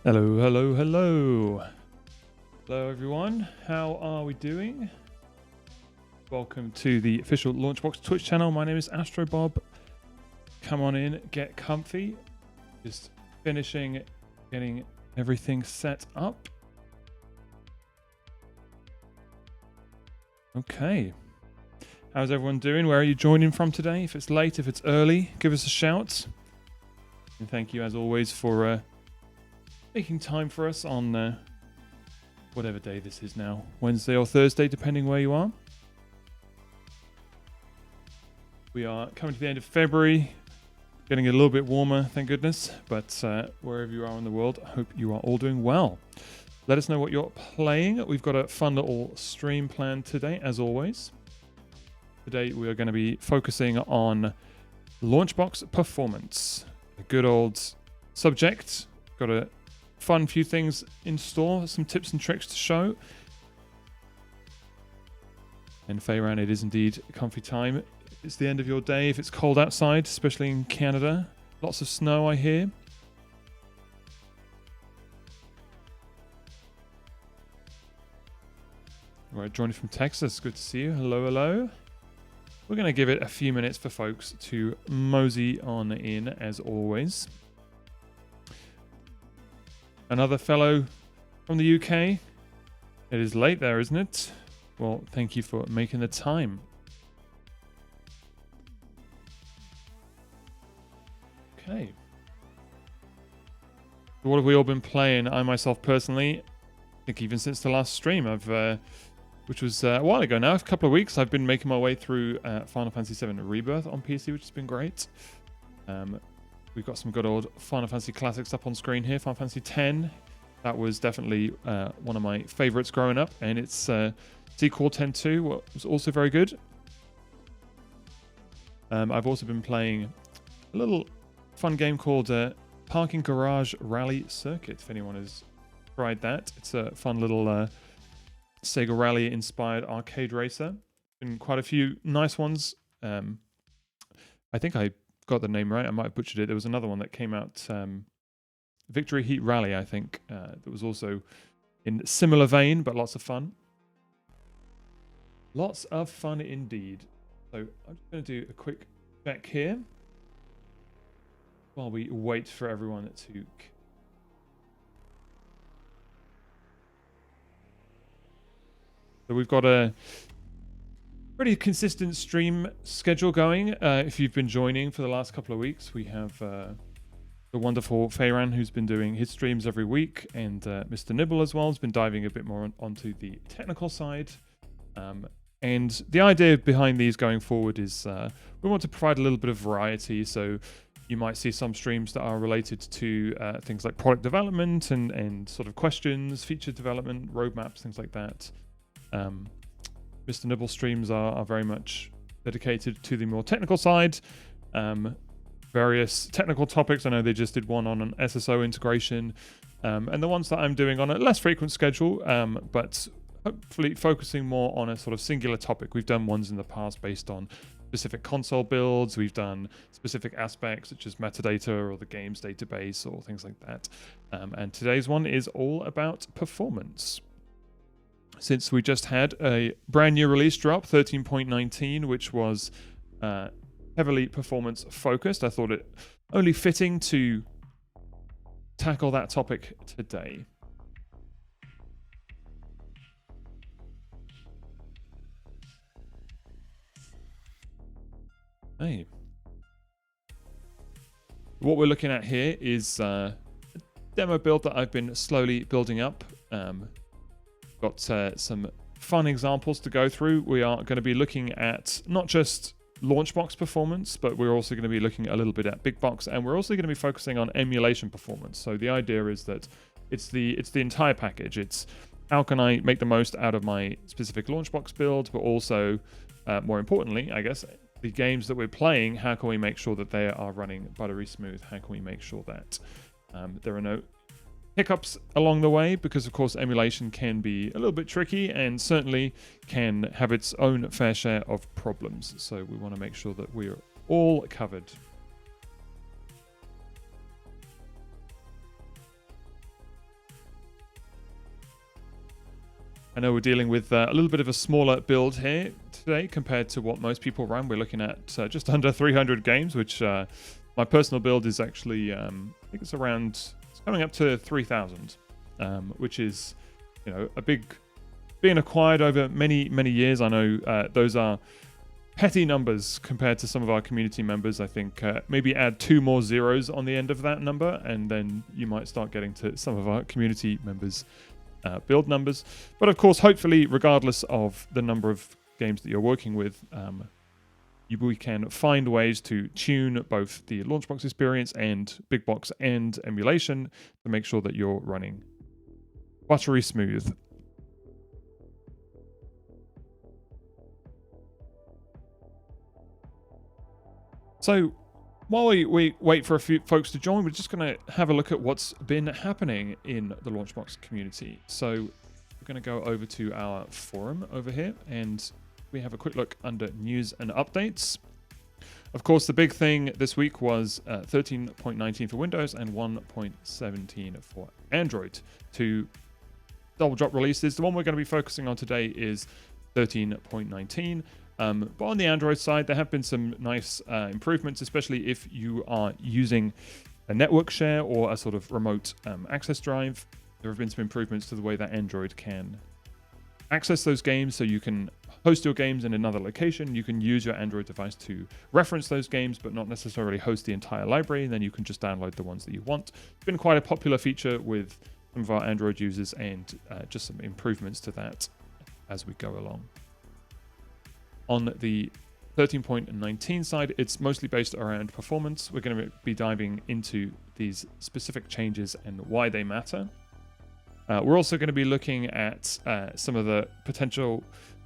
Hello, hello, hello. Hello, everyone. How are we doing? Welcome to the official LaunchBox Twitch channel. My name is AstroBob. Come on in, get comfy. Just finishing getting everything set up. Okay. How's everyone doing? Where are you joining from today? If it's late, if it's early, give us a shout. And thank you, as always, for making time for us on whatever day this is now, Wednesday or Thursday, depending where you are. We are coming to the end of February, getting a little bit warmer, thank goodness, but wherever you are in the world, I hope you are all doing well. Let us know what you're playing. We've got a fun little stream planned today, as always. Today we are going to be focusing on LaunchBox Performance, a good old subject. Got a fun few things in store, some tips and tricks to show. And Fayran, it is indeed comfy time. It's the end of your day if it's cold outside, especially in Canada. Lots of snow, I hear. Right, joining from Texas. Good to see you. Hello, hello. We're going to give it a few minutes for folks to mosey on in, as always. Another fellow from the UK. It is late there, isn't it? Well, thank you for making the time. Okay. So what have we all been playing? I myself personally, I think even since the last stream, which was a while ago now, a couple of weeks, I've been making my way through Final Fantasy VII Rebirth on PC, which has been great. We've got some good old Final Fantasy classics up on screen here. Final Fantasy X, that was definitely one of my favorites growing up, and its sequel 10-2 was also very good. I've also been playing a little fun game called Parking Garage Rally Circuit, if anyone has tried that. It's a fun little Sega Rally inspired arcade racer. Been quite a few nice ones. I think I got the name right. I might have butchered it. There was another one that came out, Victory Heat Rally, I think, that was also in similar vein, but lots of fun. Lots of fun indeed. So I'm just going to do a quick check here while we wait for everyone to... So we've got a pretty consistent stream schedule going. If you've been joining for the last couple of weeks, we have the wonderful Fayran, who's been doing his streams every week, and Mr. Nibble as well has been diving a bit more onto the technical side. And the idea behind these going forward is we want to provide a little bit of variety. So you might see some streams that are related to things like product development and sort of questions, feature development, roadmaps, things like that. Mr. Nibble streams are very much dedicated to the more technical side. Various technical topics. I know they just did one on an SSO integration. And the ones that I'm doing on a less frequent schedule, but hopefully focusing more on a sort of singular topic. We've done ones in the past based on specific console builds. We've done specific aspects such as metadata or the games database or things like that. And today's one is all about performance. Since we just had a brand new release drop, 13.19, which was heavily performance focused, I thought it only fitting to tackle that topic today. Hey. What we're looking at here is a demo build that I've been slowly building up. Got some fun examples to go through. We are going to be looking at not just LaunchBox performance, but we're also going to be looking a little bit at Big Box, and we're also going to be focusing on emulation performance. So the idea is that it's the entire package. It's how can I make the most out of my specific LaunchBox build, but also, more importantly, I guess, the games that we're playing, how can we make sure that they are running buttery smooth? How can we make sure that there are no hiccups along the way, because of course emulation can be a little bit tricky and certainly can have its own fair share of problems. So we want to make sure that we're all covered. I know we're dealing with a little bit of a smaller build here today compared to what most people run. We're looking at just under 300 games, which my personal build is actually, I think it's coming up to 3,000, which is, you know, a big, being acquired over many, many years. I know those are petty numbers compared to some of our community members. I think maybe add 2 more zeros on the end of that number, and then you might start getting to some of our community members' build numbers. But of course, hopefully, regardless of the number of games that you're working with, we can find ways to tune both the LaunchBox experience and Big Box and emulation to make sure that you're running buttery smooth. So while we wait for a few folks to join, we're just going to have a look at what's been happening in the LaunchBox community. So we're going to go over to our forum over here, and we have a quick look under news and updates. Of course, the big thing this week was 13.19 for Windows and 1.17 for Android. Two double drop releases. The one we're going to be focusing on today is 13.19. But on the Android side, there have been some nice improvements, especially if you are using a network share or a sort of remote access drive. There have been some improvements to the way that Android can access those games, so you can host your games in another location. You can use your Android device to reference those games, but not necessarily host the entire library, and then you can just download the ones that you want. It's been quite a popular feature with some of our Android users, and just some improvements to that as we go along. On the 13.19 side, it's mostly based around performance. We're going to be diving into these specific changes and why they matter. We're also going to be looking at some of the potential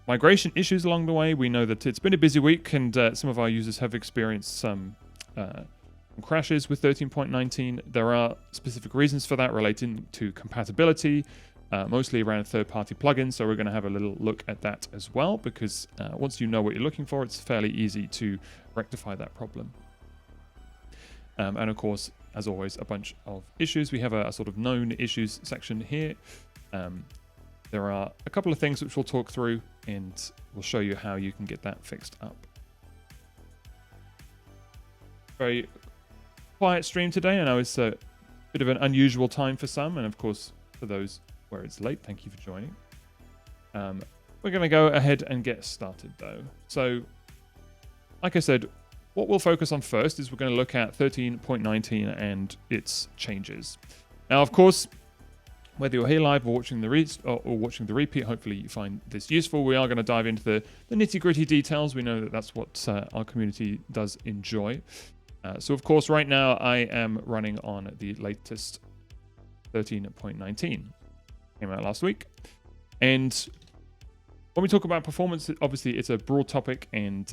migration issues along the way. We know that it's been a busy week, and some of our users have experienced some crashes with 13.19. There are specific reasons for that relating to compatibility, mostly around third-party plugins, so we're going to have a little look at that as well, because once you know what you're looking for, it's fairly easy to rectify that problem. And of course, as always, a bunch of issues. We have a sort of known issues section here. There are a couple of things which we'll talk through, and we'll show you how you can get that fixed up. Very quiet stream today. I know it's a bit of an unusual time for some, and of course, for those where it's late, thank you for joining. We're going to go ahead and get started though. So, like I said, what we'll focus on first is we're going to look at 13.19 and its changes. Now, of course, whether you're here live or watching the repeat, hopefully you find this useful. We are going to dive into the nitty-gritty details. We know that that's what our community does enjoy. So, of course, right now I am running on the latest 13.19. Came out last week. And when we talk about performance, obviously it's a broad topic and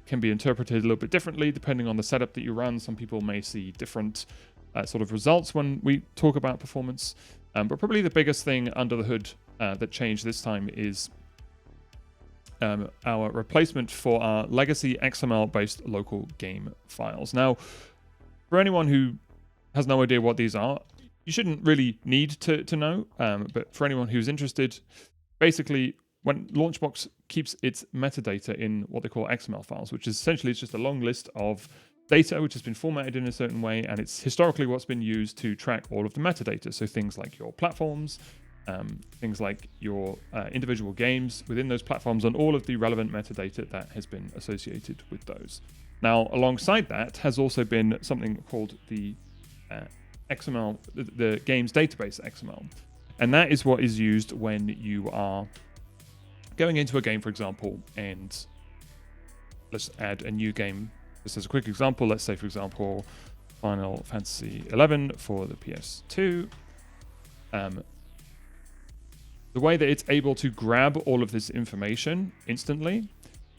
can be interpreted a little bit differently depending on the setup that you run. Some people may see different sort of results when we talk about performance. But probably the biggest thing under the hood that changed this time is our replacement for our legacy XML-based local game files. Now, for anyone who has no idea what these are, you shouldn't really need to know, but for anyone who's interested, basically, when LaunchBox keeps its metadata in what they call XML files, which is essentially it's just a long list of data which has been formatted in a certain way, and it's historically what's been used to track all of the metadata. So things like your platforms, things like your individual games within those platforms, and all of the relevant metadata that has been associated with those. Now, alongside that has also been something called the XML, the games database XML. And that is what is used when you are going into a game, for example, and let's add a new game. Just as a quick example, let's say, for example, Final Fantasy 11 for the PS2. The way that it's able to grab all of this information instantly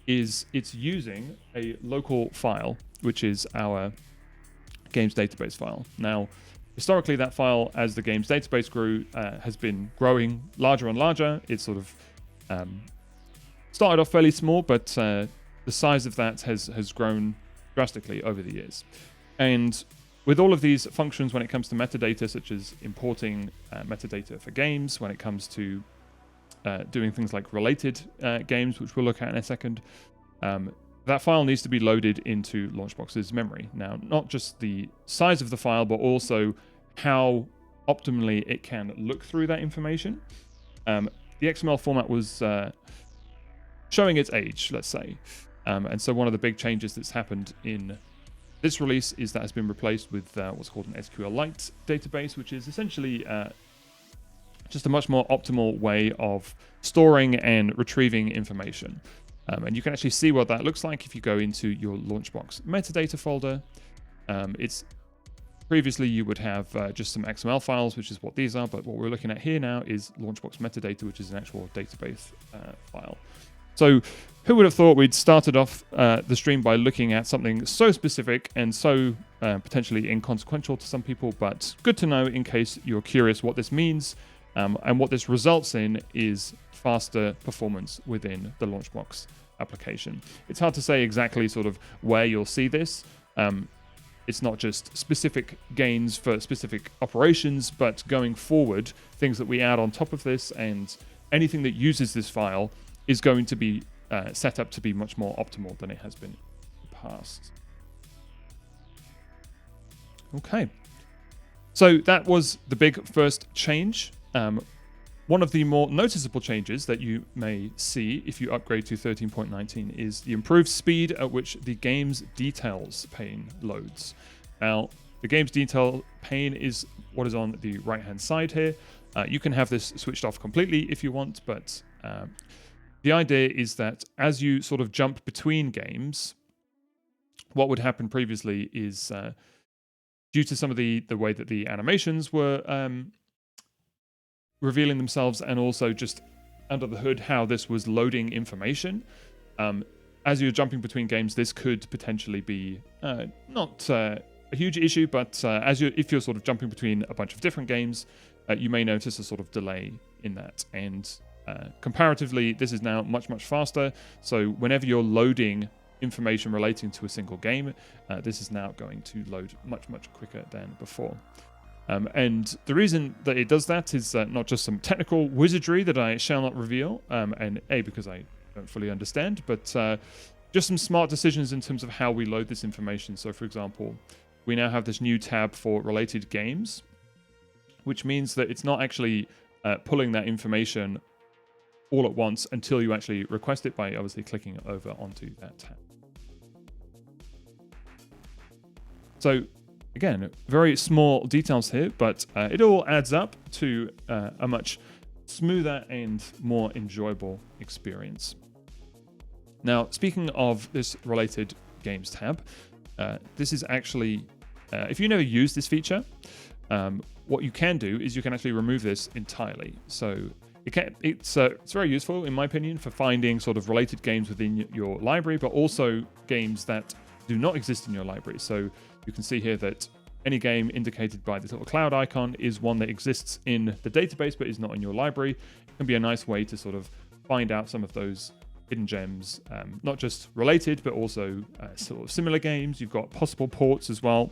is it's using a local file, which is our games database file. Now, historically, that file, as the games database grew, has been growing larger and larger. It's sort of started off fairly small, but the size of that has grown drastically over the years. And with all of these functions, when it comes to metadata, such as importing metadata for games, when it comes to doing things like related games, which we'll look at in a second, that file needs to be loaded into LaunchBox's memory. Now, not just the size of the file, but also how optimally it can look through that information. The XML format was showing its age, let's say. And so one of the big changes that's happened in this release is that has been replaced with what's called an SQLite database, which is essentially just a much more optimal way of storing and retrieving information. And you can actually see what that looks like if you go into your LaunchBox metadata folder. It's previously you would have just some XML files, which is what these are, but what we're looking at here now is LaunchBox metadata, which is an actual database file. So who would have thought we'd started off the stream by looking at something so specific and so potentially inconsequential to some people, but good to know in case you're curious what this means. And what this results in is faster performance within the LaunchBox application. It's hard to say exactly sort of where you'll see this. It's not just specific gains for specific operations, but going forward, things that we add on top of this and anything that uses this file is going to be set up to be much more optimal than it has been in the past. Okay. So that was the big first change. One of the more noticeable changes that you may see if you upgrade to 13.19 is the improved speed at which the game's details pane loads. Now, the game's detail pane is what is on the right-hand side here. You can have this switched off completely if you want, but the idea is that as you sort of jump between games, what would happen previously is due to some of the way that the animations were revealing themselves, and also just under the hood how this was loading information. As you're jumping between games, this could potentially be not a huge issue, but if you're sort of jumping between a bunch of different games, you may notice a sort of delay in that. And comparatively, this is now much, much faster. So whenever you're loading information relating to a single game, this is now going to load much, much quicker than before. And the reason that it does that is not just some technical wizardry that I shall not reveal, and because I don't fully understand, but just some smart decisions in terms of how we load this information. So, for example, we now have this new tab for related games, which means that it's not actually pulling that information all at once until you actually request it by obviously clicking over onto that tab. So, again, very small details here, but it all adds up to a much smoother and more enjoyable experience. Now, speaking of this related games tab, this is actually, if you never use this feature, what you can do is you can actually remove this entirely. So it's very useful, in my opinion, for finding sort of related games within your library, but also games that do not exist in your library. So you can see here that any game indicated by this little cloud icon is one that exists in the database but is not in your library. It can be a nice way to sort of find out some of those hidden gems, not just related, but also sort of similar games. You've got possible ports as well.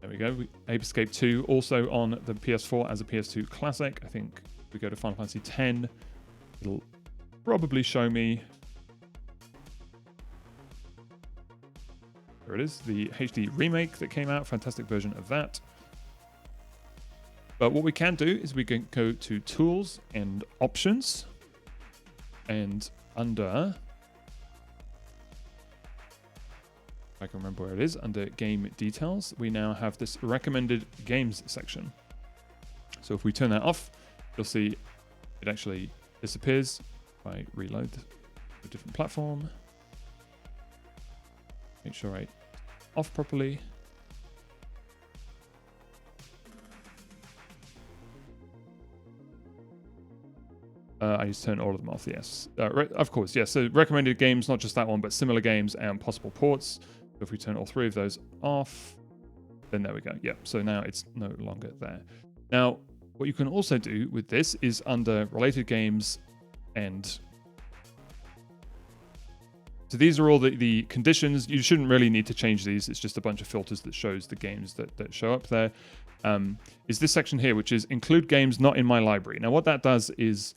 There we go. Ape Escape 2 also on the PS4 as a PS2 classic. I think if we go to Final Fantasy X, it'll probably show me. There it is, the HD remake that came out, fantastic version of that. But what we can do is we can go to Tools and Options, and under, if I can remember where it is, under Game Details, we now have this Recommended Games section. So if we turn that off, you'll see it actually disappears. If I reload a different platform, make sure I off properly. I just turn all of them off, yes. Of course, yes. So recommended games, not just that one, but similar games and possible ports. So if we turn all three of those off, then there we go. Yep, so now it's no longer there. Now, what you can also do with this is under related games, and so these are all the conditions. You shouldn't really need to change these. It's just a bunch of filters that shows the games that show up there. is this section here, which is include games not in my library. Now, what that does is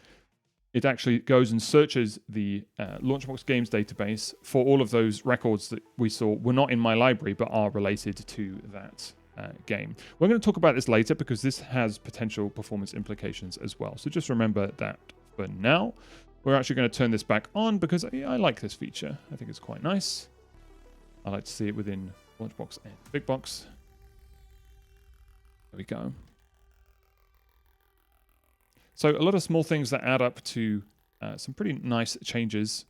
it actually goes and searches the LaunchBox games database for all of those records that we saw were not in my library but are related to that game. We're going to talk about this later because this has potential performance implications as well. So just remember that for now. We're actually going to turn this back on because I like this feature. I think it's quite nice. I like to see it within LaunchBox and Big Box. There we go. So a lot of small things that add up to some pretty nice changes.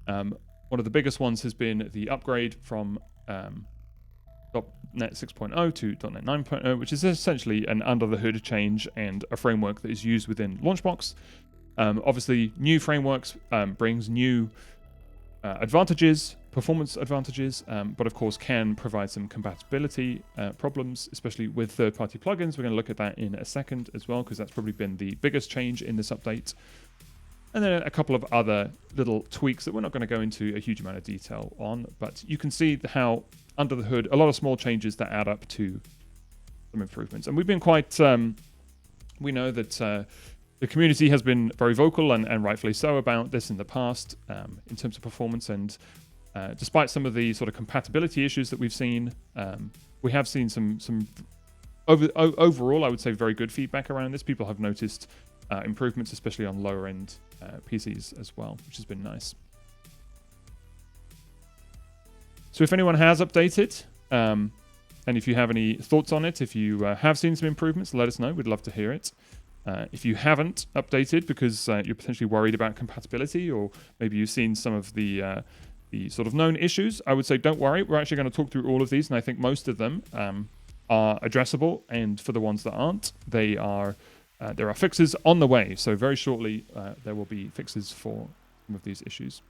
One of the biggest ones has been the upgrade from .NET 6.0 to .NET 9.0, which is essentially an under-the-hood change and a framework that is used within LaunchBox. Obviously, new frameworks brings new advantages, performance advantages, but of course can provide some compatibility problems, especially with third-party plugins. We're going to look at that in a second as well, because that's probably been the biggest change in this update. And then a couple of other little tweaks that we're not going to go into a huge amount of detail on, but you can see how under the hood, a lot of small changes that add up to some improvements. And we've been quite, we know that the community has been very vocal and rightfully so about this in the past in terms of performance. And despite some of the sort of compatibility issues that we've seen, we have seen some overall, I would say, very good feedback around this. People have noticed improvements, especially on lower end PCs as well, which has been nice. So if anyone has updated, and if you have any thoughts on it, if you have seen some improvements, let us know. We'd love to hear it. If you haven't updated because you're potentially worried about compatibility, or maybe you've seen some of the sort of known issues, I would say don't worry. We're actually going to talk through all of these, and I think most of them are addressable. And for the ones that aren't, there are fixes on the way. So very shortly, there will be fixes for some of these issues.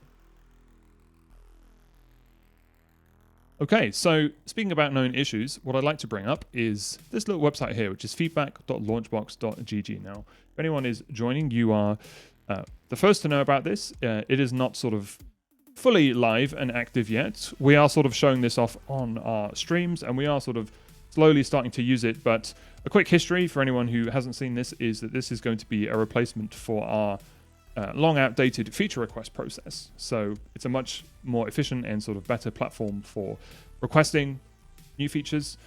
Okay, so speaking about known issues, what I'd like to bring up is this little website here, which is feedback.launchbox.gg. Now, if anyone is joining, you are the first to know about this. It is not sort of fully live and active yet. We are sort of showing this off on our streams, and we are sort of slowly starting to use it. But a quick history for anyone who hasn't seen this is that this is going to be a replacement for our long outdated feature request process. So it's a much more efficient and sort of better platform for requesting new features.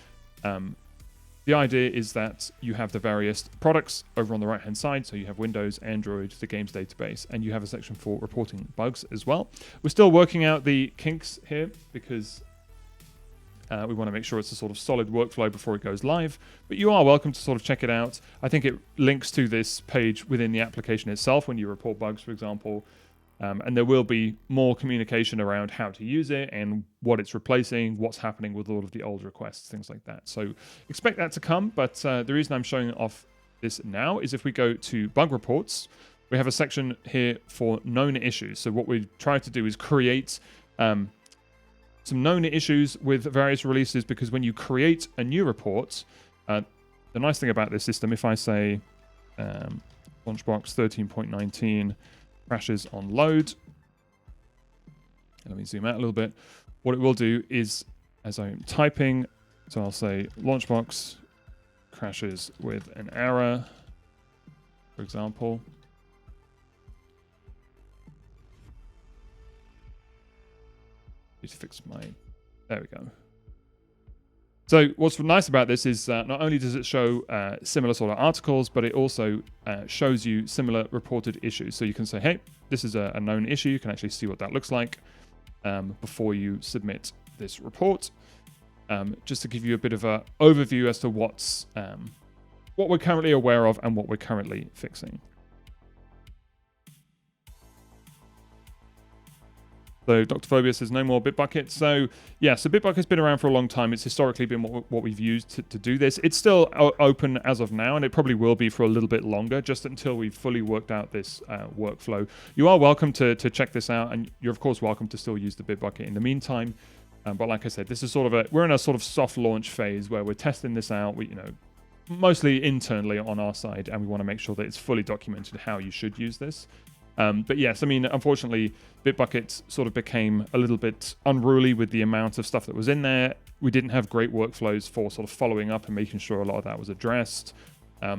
The idea is that you have the various products over on the right hand side. So you have Windows, Android, the games database, and you have a section for reporting bugs as well. We're still working out the kinks here because we want to make sure it's a sort of solid workflow before it goes live, but you are welcome to sort of check it out. I think it links to this page within the application itself when you report bugs, for example, and there will be more communication around how to use it and what it's replacing, what's happening with all of the old requests, things like that. So expect that to come, but the reason I'm showing off this now is if we go to bug reports, we have a section here for known issues. So what we try to do is create some known issues with various releases, because when you create a new report, the nice thing about this system, if I say LaunchBox 13.19 crashes on load, let me zoom out a little bit. What it will do is, as I'm typing, so I'll say LaunchBox crashes with an error, for example. To fix my, there we go. So what's nice about this is not only does it show similar sort of articles, but it also shows you similar reported issues. So you can say, hey, this is a known issue. You can actually see what that looks like before you submit this report. Just to give you a bit of an overview as to what we're currently aware of and what we're currently fixing. So Dr. Phobia says no more Bitbucket. So yeah, so Bitbucket's been around for a long time. It's historically been what we've used to do this. It's still open as of now, and it probably will be for a little bit longer, just until we've fully worked out this workflow. You are welcome to check this out, and you're of course welcome to still use the Bitbucket in the meantime. But like I said, this is sort of we're in a sort of soft launch phase where we're testing this out. We, mostly internally on our side, and we want to make sure that it's fully documented how you should use this. But yes, I mean, unfortunately, Bitbucket sort of became a little bit unruly with the amount of stuff that was in there. We didn't have great workflows for sort of following up and making sure a lot of that was addressed.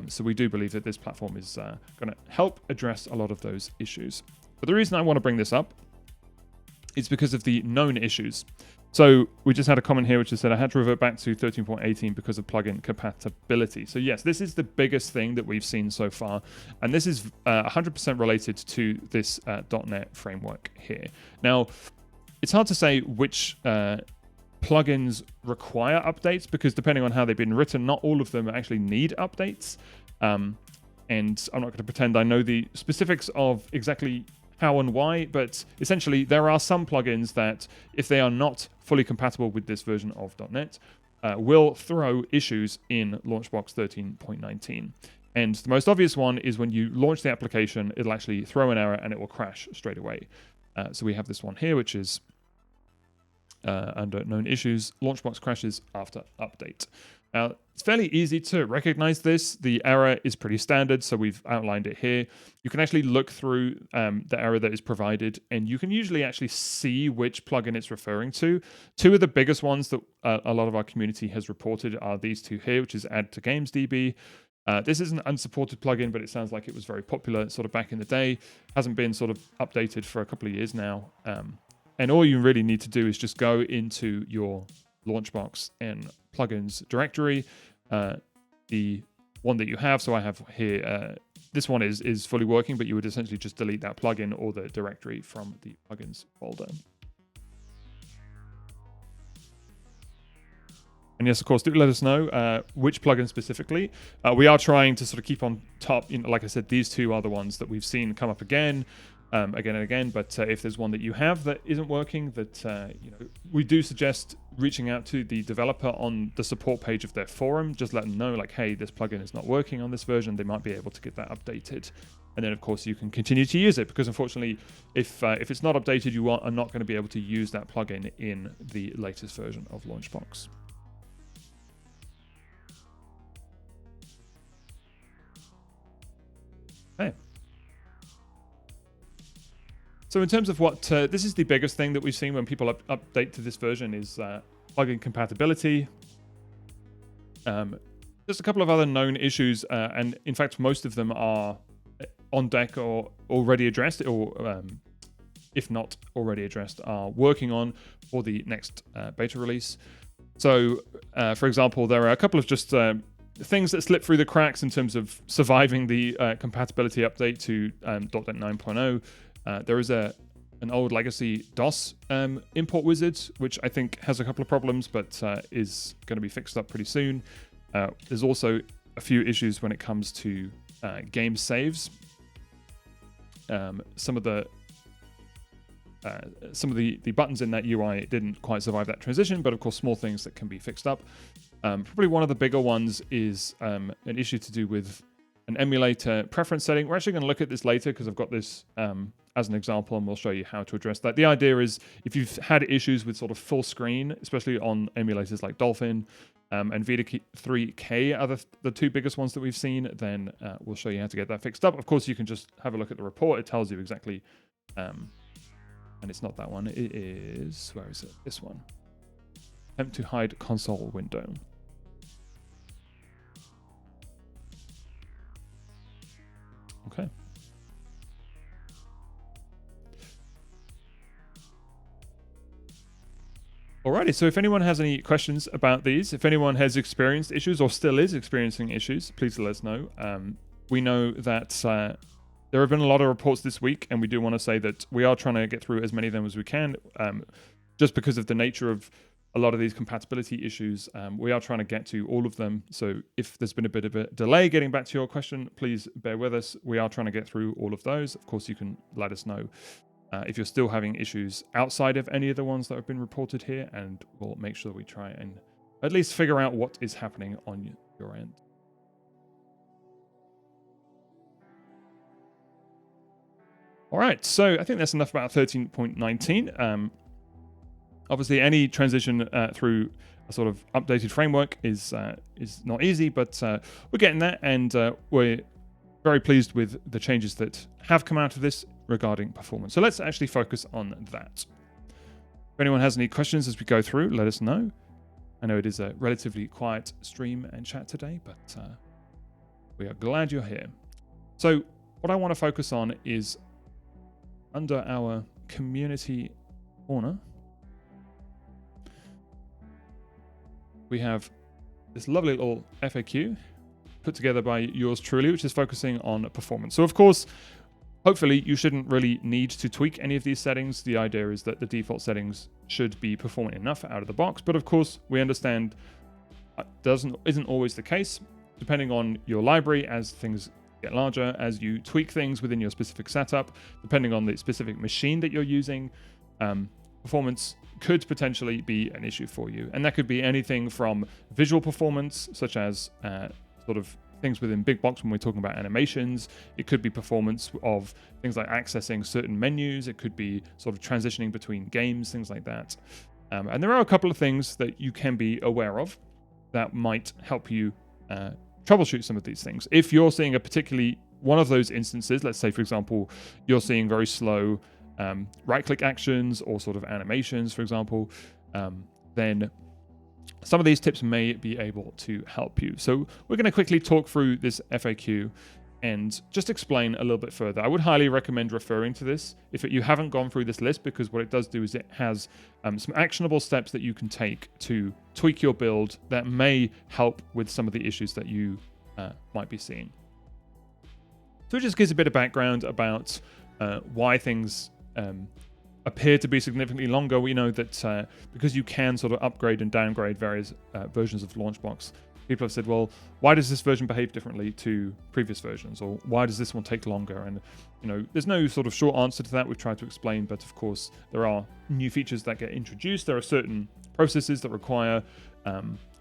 So we do believe that this platform is going to help address a lot of those issues. But the reason I want to bring this up is because of the known issues. So we just had a comment here which has said, I had to revert back to 13.18 because of plugin compatibility. So yes, this is the biggest thing that we've seen so far. And this is 100% related to this .NET framework here. Now, it's hard to say which plugins require updates, because depending on how they've been written, not all of them actually need updates. And I'm not going to pretend I know the specifics of exactly how and why, but essentially there are some plugins that, if they are not fully compatible with this version of .NET, will throw issues in LaunchBox 13.19. And the most obvious one is when you launch the application, it'll actually throw an error and it will crash straight away. So we have this one here, which is under known issues, LaunchBox crashes after update. Now, it's fairly easy to recognize this. The error is pretty standard, so we've outlined it here. You can actually look through the error that is provided, and you can usually actually see which plugin it's referring to. Two of the biggest ones that a lot of our community has reported are these two here, which is Add to Games DB. This is an unsupported plugin, but it sounds like it was very popular sort of back in the day. Hasn't been sort of updated for a couple of years now. And all you really need to do is just go into your LaunchBox and plugins directory, the one that you have. So I have here, this one is fully working, but you would essentially just delete that plugin or the directory from the plugins folder. And yes, of course, do let us know which plugin specifically. We are trying to sort of keep on top. You know, like I said, these two are the ones that we've seen come up again and again. But if there's one that you have that isn't working, that you know, we do suggest reaching out to the developer on the support page of their forum. Just let them know, like, hey, this plugin is not working on this version. They might be able to get that updated. And then, of course, you can continue to use it, because unfortunately, if it's not updated, you are not going to be able to use that plugin in the latest version of LaunchBox. Okay. So in terms of what, this is the biggest thing that we've seen when people update to this version is plugin compatibility. There's a couple of other known issues, and in fact, most of them are on deck or already addressed, or if not already addressed, are working on for the next beta release. So, for example, there are a couple of just things that slip through the cracks in terms of surviving the compatibility update to .NET 9.0. There is an old legacy DOS import wizard, which I think has a couple of problems, but is going to be fixed up pretty soon. There's also a few issues when it comes to game saves. Some of the buttons in that UI didn't quite survive that transition, but of course, small things that can be fixed up. Probably one of the bigger ones is an issue to do with an emulator preference setting. We're actually going to look at this later because I've got this as an example, and we'll show you how to address that. The idea is, if you've had issues with sort of full screen, especially on emulators like Dolphin and VOD3K are the two biggest ones that we've seen, then we'll show you how to get that fixed up. Of course, you can just have a look at the report. It tells you exactly, and it's not that one. It is, where is it? This one. Attempt to hide console window. Okay. Alrighty, so if anyone has any questions about these, if anyone has experienced issues or still is experiencing issues, please let us know. We know that there have been a lot of reports this week, and we do want to say that we are trying to get through as many of them as we can, just because of the nature of a lot of these compatibility issues. We are trying to get to all of them. So if there's been a bit of a delay getting back to your question, please bear with us. We are trying to get through all of those. Of course, you can let us know if you're still having issues outside of any of the ones that have been reported here, and we'll make sure we try and at least figure out what is happening on your end. All right, so I think that's enough about 13.19. Obviously, any transition through a sort of updated framework is not easy, but we're getting there, and we're very pleased with the changes that have come out of this. regarding performance. So let's actually focus on that. If anyone has any questions as we go through, let us know. I know it is a relatively quiet stream and chat today, but we are glad you're here. So what I want to focus on is under our community corner, we have this lovely little FAQ put together by yours truly, which is focusing on performance. So of course, hopefully you shouldn't really need to tweak any of these settings. The idea is that the default settings should be performant enough out of the box, but of course we understand isn't always the case. Depending on your library, as things get larger, as you tweak things within your specific setup, depending on the specific machine that you're using, performance could potentially be an issue for you. And that could be anything from visual performance, such as sort of things within Big Box when we're talking about animations. It could be performance of things like accessing certain menus. It could be sort of transitioning between games, things like that. And there are a couple of things that you can be aware of that might help you troubleshoot some of these things. If you're seeing a particularly one of those instances, let's say, for example, you're seeing very slow right-click actions or sort of animations, for example, then some of these tips may be able to help you. So we're going to quickly talk through this FAQ and just explain a little bit further. I would highly recommend referring to this if you haven't gone through this list, because what it does do is it has some actionable steps that you can take to tweak your build that may help with some of the issues that you might be seeing. So it just gives a bit of background about why things appear to be significantly longer. We know that because you can sort of upgrade and downgrade various versions of LaunchBox, people have said, well, why does this version behave differently to previous versions? Or why does this one take longer? And, you know, there's no sort of short answer to that. We've tried to explain, but of course, there are new features that get introduced. There are certain processes that require,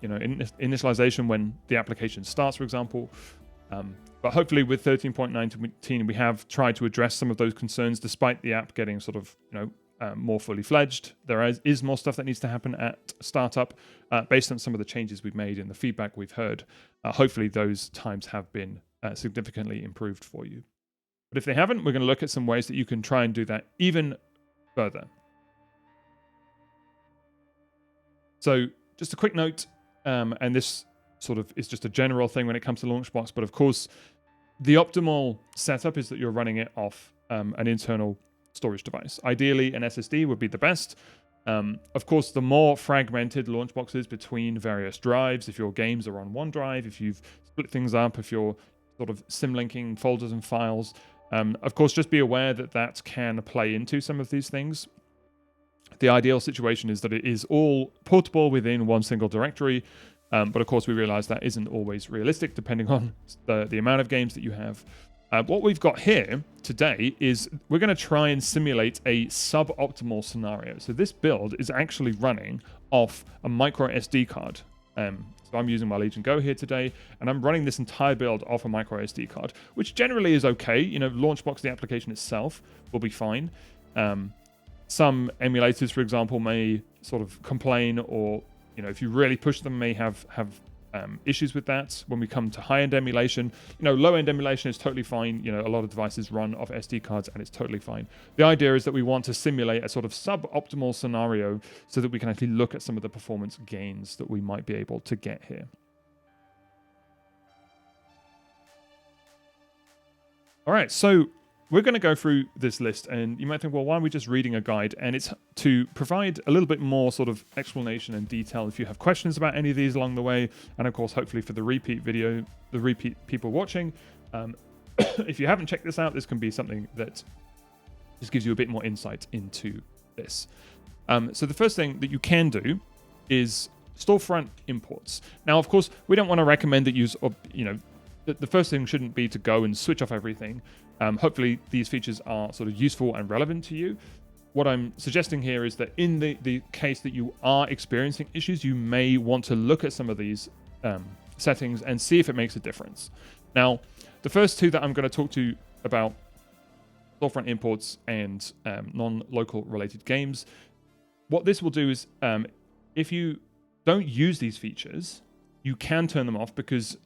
initialization when the application starts, for example. But hopefully with 13.19, we have tried to address some of those concerns, despite the app getting sort of, more fully fledged. There is more stuff that needs to happen at startup based on some of the changes we've made and the feedback we've heard. Hopefully those times have been significantly improved for you. But if they haven't, we're going to look at some ways that you can try and do that even further. So just a quick note, and this sort of is just a general thing when it comes to LaunchBox, but of course, the optimal setup is that you're running it off an internal storage device. Ideally, an SSD would be the best. Of course, the more fragmented LaunchBox is between various drives, if your games are on one drive, if you've split things up, if you're sort of symlinking folders and files, of course, just be aware that that can play into some of these things. The ideal situation is that it is all portable within one single directory, but of course, we realize that isn't always realistic, depending on the amount of games that you have. What we've got here today is we're going to try and simulate a suboptimal scenario. So this build is actually running off a micro SD card. So I'm using my Legion Go here today, and I'm running this entire build off a micro SD card, which generally is okay. LaunchBox, the application itself, will be fine. Some emulators, for example, may sort of complain, or if you really push them, may have issues with that. When we come to high-end emulation, low-end emulation is totally fine. A lot of devices run off SD cards, and it's totally fine. The idea is that we want to simulate a sort of suboptimal scenario so that we can actually look at some of the performance gains that we might be able to get here. All right, so we're going to go through this list, and you might think, well, why are we just reading a guide? And it's to provide a little bit more sort of explanation and detail if you have questions about any of these along the way. And of course, hopefully for the repeat people watching, if you haven't checked this out, this can be something that just gives you a bit more insight into this. So the first thing that you can do is storefront imports. Now, of course, we don't want to recommend that the first thing shouldn't be to go and switch off everything. Hopefully these features are sort of useful and relevant to you. What I'm suggesting here is that in the case that you are experiencing issues, you may want to look at some of these settings and see if it makes a difference. Now, the first two that I'm going to talk to you about, storefront imports and non-local related games, what this will do is if you don't use these features, you can turn them off, because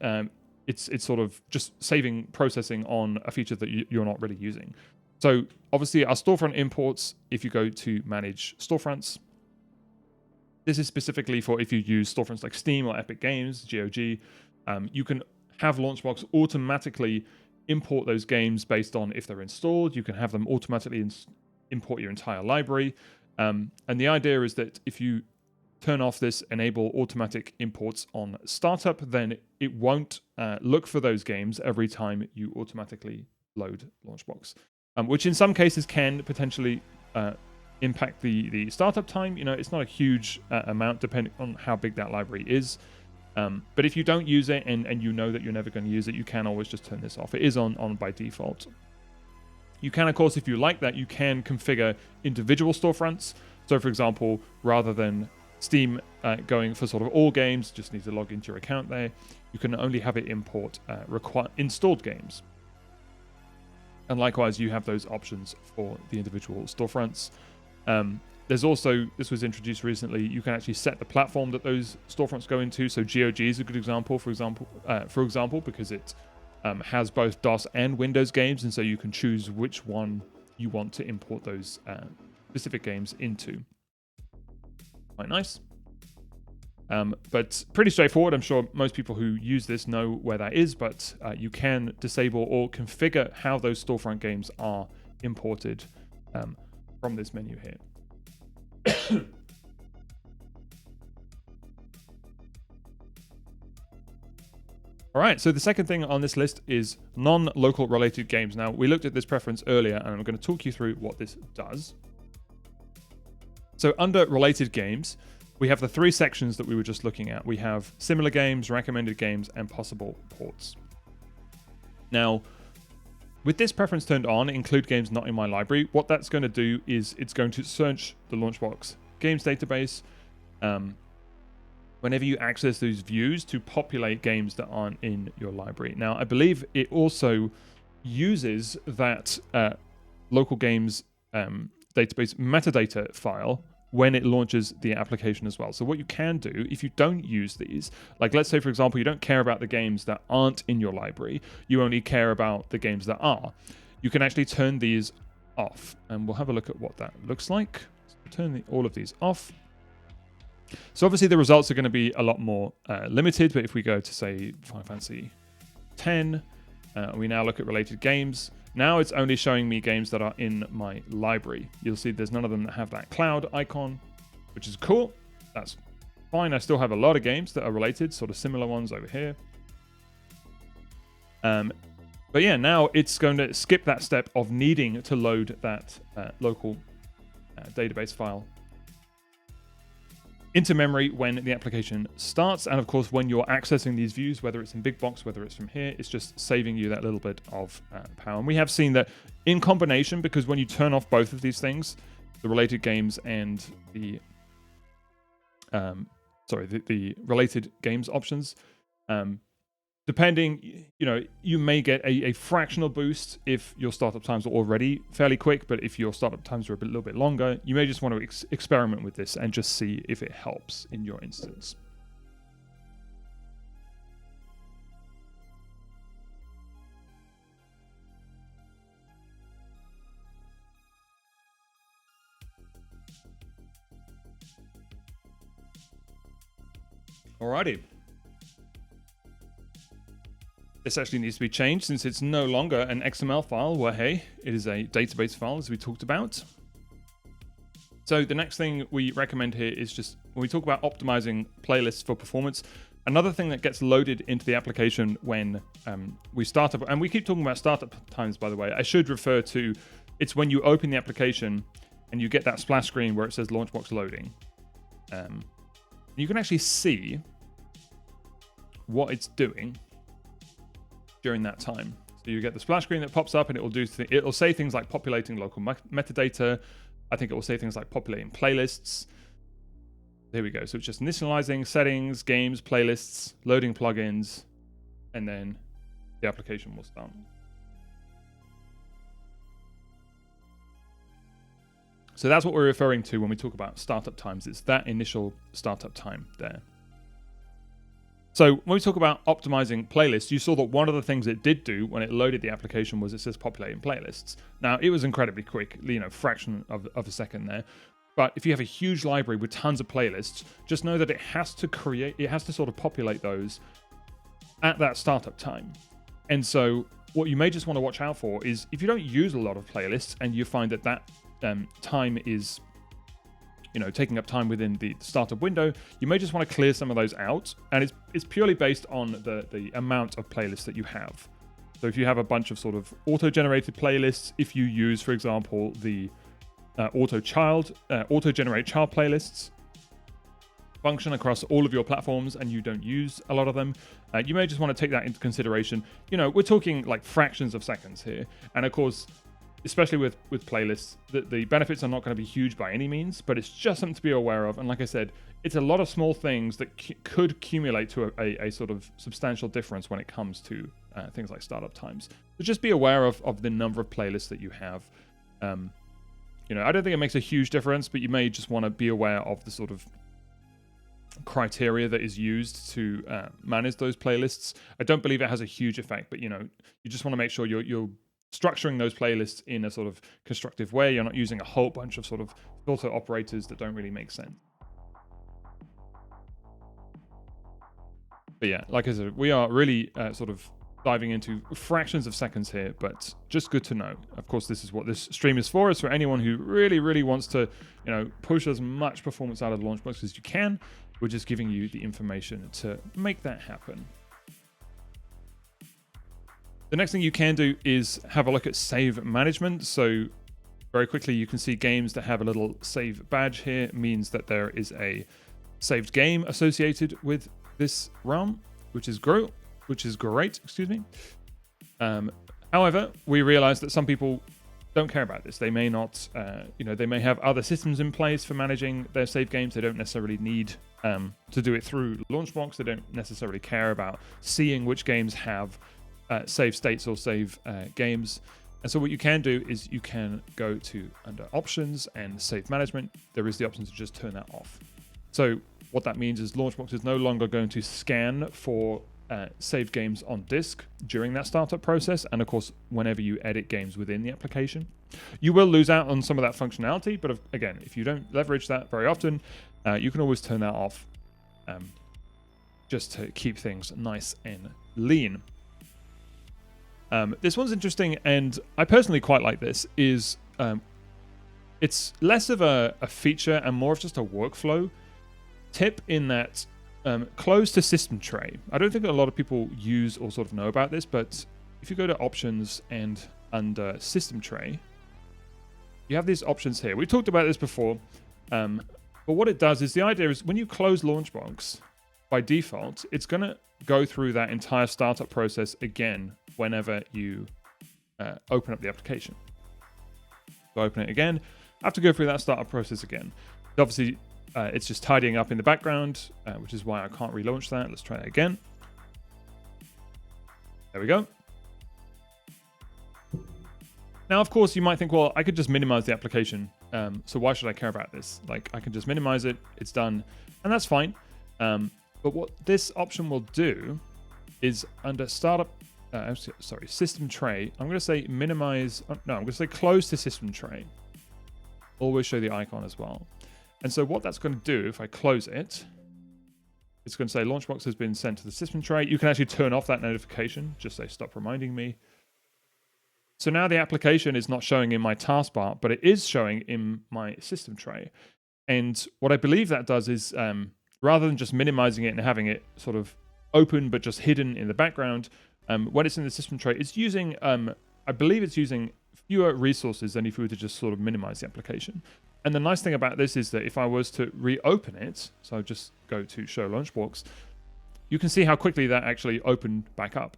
it's sort of just saving processing on a feature that you're not really using. So obviously our storefront imports, if you go to manage storefronts, this is specifically for if you use storefronts like Steam or Epic Games, GOG. You can have LaunchBox automatically import those games based on if they're installed. You can have them automatically import your entire library. And the idea is that if you turn off this enable automatic imports on startup, then it won't look for those games every time you automatically load LaunchBox, which in some cases can potentially impact the startup time. You know, it's not a huge amount depending on how big that library is. But if you don't use it and you know that you're never going to use it, you can always just turn this off. It is on by default. You can, of course, if you like that, you can configure individual storefronts. So, for example, rather than Steam going for sort of all games, just need to log into your account there, you can only have it import installed games. And likewise, you have those options for the individual storefronts. There's also, this was introduced recently, you can actually set the platform that those storefronts go into. So GOG is a good example, for example, because it has both DOS and Windows games, and so you can choose which one you want to import those specific games into. Quite nice. But pretty straightforward. I'm sure most people who use this know where that is, but you can disable or configure how those storefront games are imported from this menu here. All right, so the second thing on this list is non-local related games. Now, we looked at this preference earlier, and I'm going to talk you through what this does. So under related games, we have the three sections that we were just looking at. We have similar games, recommended games, and possible ports. Now, with this preference turned on, include games not in my library, what that's going to do is it's going to search the LaunchBox games database whenever you access those views to populate games that aren't in your library. Now, I believe it also uses that local games database metadata file when it launches the application as well. So what you can do, if you don't use these, like let's say, for example, you don't care about the games that aren't in your library, you only care about the games that are, you can actually turn these off. And we'll have a look at what that looks like. So turn all of these off. So obviously the results are going to be a lot more limited, but if we go to, say, Final Fantasy X, we now look at related games. Now it's only showing me games that are in my library. You'll see there's none of them that have that cloud icon, which is cool. That's fine. I still have a lot of games that are related, sort of similar ones over here. But yeah, now it's going to skip that step of needing to load that local database file into memory when the application starts. And of course, when you're accessing these views, whether it's in Big Box, whether it's from here, it's just saving you that little bit of power. And we have seen that in combination, because when you turn off both of these things, the related games and the related games options, depending, you may get a fractional boost if your startup times are already fairly quick, but if your startup times are a little bit longer, you may just want to experiment with this and just see if it helps in your instance. Alrighty. This actually needs to be changed since it's no longer an XML file where, hey, it is a database file, as we talked about. So the next thing we recommend here is just when we talk about optimizing playlists for performance, another thing that gets loaded into the application when we start up, and we keep talking about startup times, by the way, I should refer to, it's when you open the application and you get that splash screen where it says LaunchBox loading. You can actually see what it's doing during that time. So you get the splash screen that pops up and it'll say things like populating local metadata. I think it will say things like populating playlists. There we go. So it's just initializing settings, games, playlists, loading plugins, and then the application will start. So that's what we're referring to when we talk about startup times. It's that initial startup time there. So when we talk about optimizing playlists, you saw that one of the things it did do when it loaded the application was it says populating playlists. Now, it was incredibly quick, fraction of a second there. But if you have a huge library with tons of playlists, just know that it has to sort of populate those at that startup time. And so what you may just want to watch out for is if you don't use a lot of playlists and you find that time is taking up time within the startup window, you may just want to clear some of those out. And it's purely based on the amount of playlists that you have. So if you have a bunch of sort of auto-generated playlists, if you use, for example, the auto-generate child playlists function across all of your platforms and you don't use a lot of them, you may just want to take that into consideration. We're talking like fractions of seconds here. And of course, especially with playlists, the benefits are not going to be huge by any means, but it's just something to be aware of. And like I said, it's a lot of small things that could accumulate to a sort of substantial difference when it comes to things like startup times. So just be aware of the number of playlists that you have. I don't think it makes a huge difference, but you may just want to be aware of the sort of criteria that is used to manage those playlists. I don't believe it has a huge effect, but you just want to make sure you're structuring those playlists in a sort of constructive way. You're not using a whole bunch of sort of filter operators that don't really make sense. But yeah, like I said, we are really sort of diving into fractions of seconds here, but just good to know. Of course, this is what this stream is for. It's for anyone who really, really wants to, push as much performance out of LaunchBox as you can. We're just giving you the information to make that happen. The next thing you can do is have a look at save management. So very quickly, you can see games that have a little save badge here. It means that there is a saved game associated with this realm, which is great. Excuse me. However, we realize that some people don't care about this. They may not, they may have other systems in place for managing their save games. They don't necessarily need to do it through LaunchBox. They don't necessarily care about seeing which games have save states or save games. And so what you can do is you can go to under options and save management. There is the option to just turn that off. So what that means is LaunchBox is no longer going to scan for saved games on disk during that startup process. And of course, whenever you edit games within the application, you will lose out on some of that functionality. But again, if you don't leverage that very often, you can always turn that off just to keep things nice and lean. This one's interesting, and I personally quite like this, is it's less of a feature and more of just a workflow tip in that close to system tray. I don't think a lot of people use or sort of know about this, but if you go to options and under system tray, you have these options here. We talked about this before, but what it does is the idea is when you close LaunchBox, by default, it's going to go through that entire startup process again whenever you open up the application. So open it again, I have to go through that startup process again. Obviously, it's just tidying up in the background, which is why I can't relaunch that. Let's try that again. There we go. Now, of course, you might think, well, I could just minimize the application. So why should I care about this? Like, I can just minimize it. It's done. And that's fine. But what this option will do is under startup, system tray, I'm going to say minimize. I'm going to say close to system tray. Always show the icon as well. And so what that's going to do, if I close it, it's going to say LaunchBox has been sent to the system tray. You can actually turn off that notification. Just say stop reminding me. So now the application is not showing in my taskbar, but it is showing in my system tray. And what I believe that does is, rather than just minimizing it and having it sort of open but just hidden in the background, when it's in the system tray, it's using, I believe it's using fewer resources than if you were to just sort of minimize the application. And the nice thing about this is that if I was to reopen it, so just go to show LaunchBox, you can see how quickly that actually opened back up,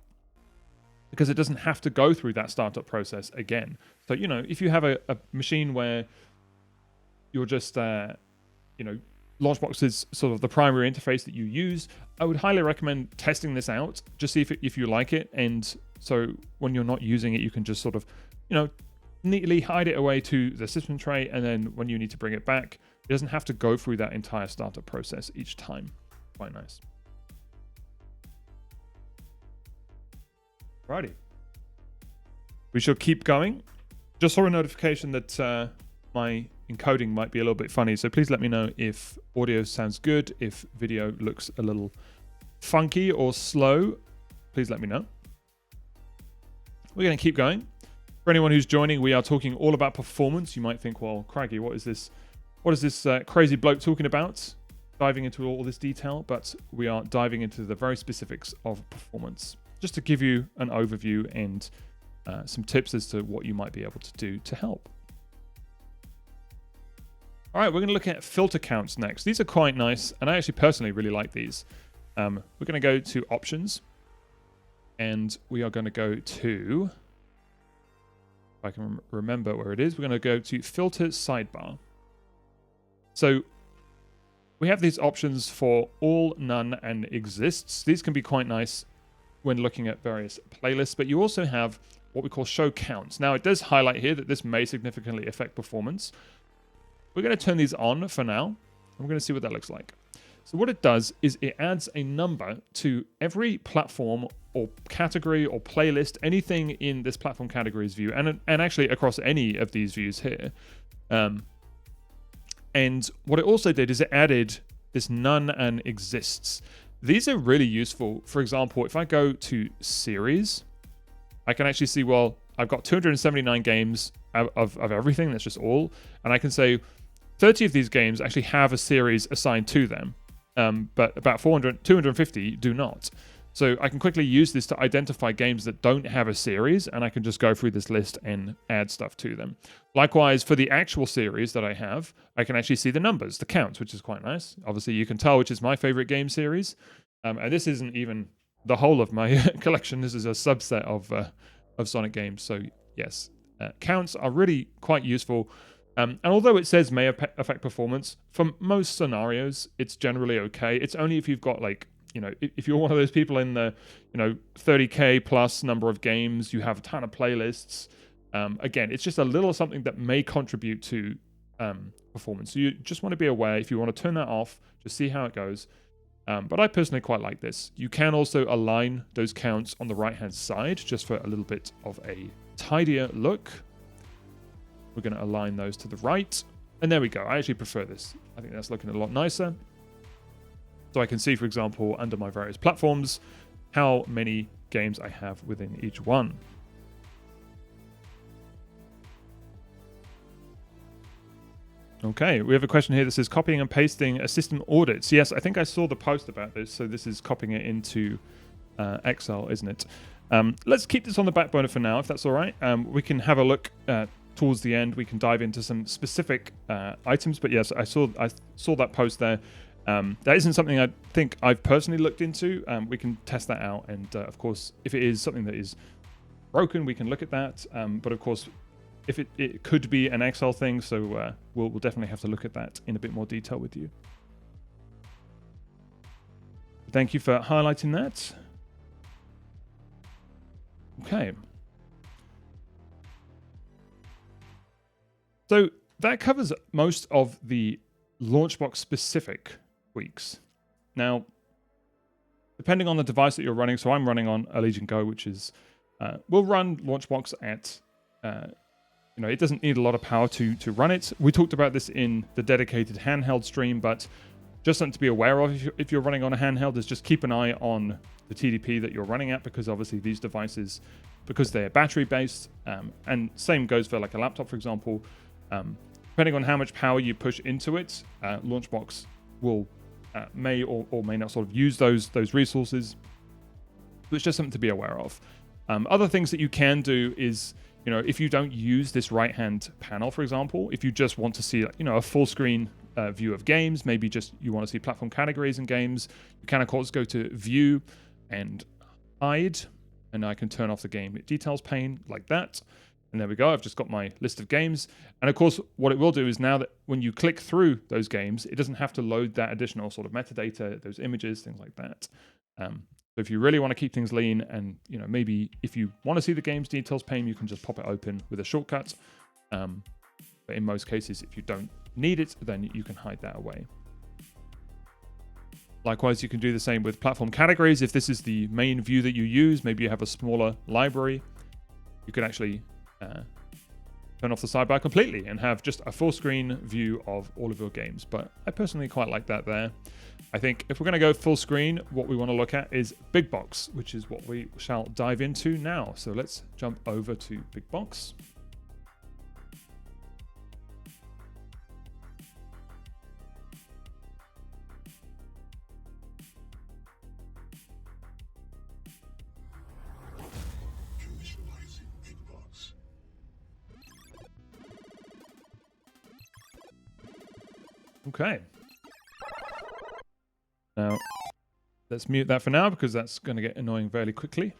because it doesn't have to go through that startup process again. So, if you have a machine where you're just, LaunchBox is sort of the primary interface that you use, I would highly recommend testing this out. Just see if you like it. And so when you're not using it, you can just sort of, neatly hide it away to the system tray. And then when you need to bring it back, it doesn't have to go through that entire startup process each time. Quite nice. Righty. We shall keep going. Just saw a notification that my encoding might be a little bit funny, so please let me know if audio sounds good, if video looks a little funky or slow. Please let me know. We're going to keep going. For anyone who's joining, we are talking all about performance. You might think, well, crikey, what is this crazy bloke talking about? Diving into all this detail, but we are diving into the very specifics of performance, just to give you an overview and some tips as to what you might be able to do to help. All right, we're going to look at filter counts next. These are quite nice, and I actually personally really like these. We're going to go to options, and we are going to go to, if I can remember where it is, we're going to go to filter sidebar. So we have these options for all, none, and exists. These can be quite nice when looking at various playlists, but you also have what we call show counts. Now, it does highlight here that this may significantly affect performance. We're going to turn these on for now, and we're going to see what that looks like. So what it does is it adds a number to every platform or category or playlist, anything in this platform categories view, and actually across any of these views here. And what it also did is it added this none and exists. These are really useful. For example, if I go to series, I can actually see, well, I've got 279 games of everything. That's just all. And I can say 30 of these games actually have a series assigned to them. But about 250 do not. So I can quickly use this to identify games that don't have a series, and I can just go through this list and add stuff to them. Likewise, for the actual series that I have, I can actually see the numbers, the counts, which is quite nice. Obviously, you can tell which is my favorite game series. And this isn't even the whole of my collection. This is a subset of Sonic games. So yes, counts are really quite useful. And although it says may affect performance, for most scenarios, it's generally okay. It's only if you've got if you're one of those people in the 30K plus number of games, you have a ton of playlists. Again, it's just a little something that may contribute to performance. So you just want to be aware. If you want to turn that off, just see how it goes. But I personally quite like this. You can also align those counts on the right-hand side just for a little bit of a tidier look. We're going to align those to the right. And there we go. I actually prefer this. I think that's looking a lot nicer. So I can see, for example, under my various platforms, how many games I have within each one. Okay, we have a question here that says copying and pasting a system audits. Yes, I think I saw the post about this. So this is copying it into Excel, isn't it? Let's keep this on the back burner for now, if that's all right. We can have a look towards the end. We can dive into some specific items. But yes, I saw that post there. That isn't something I think I've personally looked into. We can test that out. And of course, if it is something that is broken, we can look at that. But of course, if it could be an Excel thing, so we'll definitely have to look at that in a bit more detail with you. Thank you for highlighting that. Okay. So that covers most of the LaunchBox specific tweaks. Now, depending on the device that you're running, so I'm running on a Legion Go, which is, we'll run LaunchBox at, it doesn't need a lot of power to run it. We talked about this in the dedicated handheld stream, but just something to be aware of if you're running on a handheld is just keep an eye on the TDP that you're running at, because obviously these devices, because they're battery based, and same goes for like a laptop, for example, depending on how much power you push into it, LaunchBox will may or may not sort of use those resources. So it's just something to be aware of. Other things that you can do is, if you don't use this right-hand panel, for example, if you just want to see, a full screen view of games, maybe just you want to see platform categories and games, you can of course go to View and Hide, and I can turn off the game details pane like that. And there we go. I've just got my list of games. And of course, what it will do is now that when you click through those games, it doesn't have to load that additional sort of metadata, those images, things like that. So if you really want to keep things lean, and maybe if you want to see the game's details pane, you can just pop it open with a shortcut. But in most cases, if you don't need it, then you can hide that away. Likewise, you can do the same with platform categories. If this is the main view that you use, maybe you have a smaller library, you could actually turn off the sidebar completely and have just a full screen view of all of your games. But I personally quite like that there. I think if we're going to go full screen, what we want to look at is Big Box, which is what we shall dive into now. So let's jump over to Big Box. Okay. Now, let's mute that for now because that's going to get annoying fairly quickly.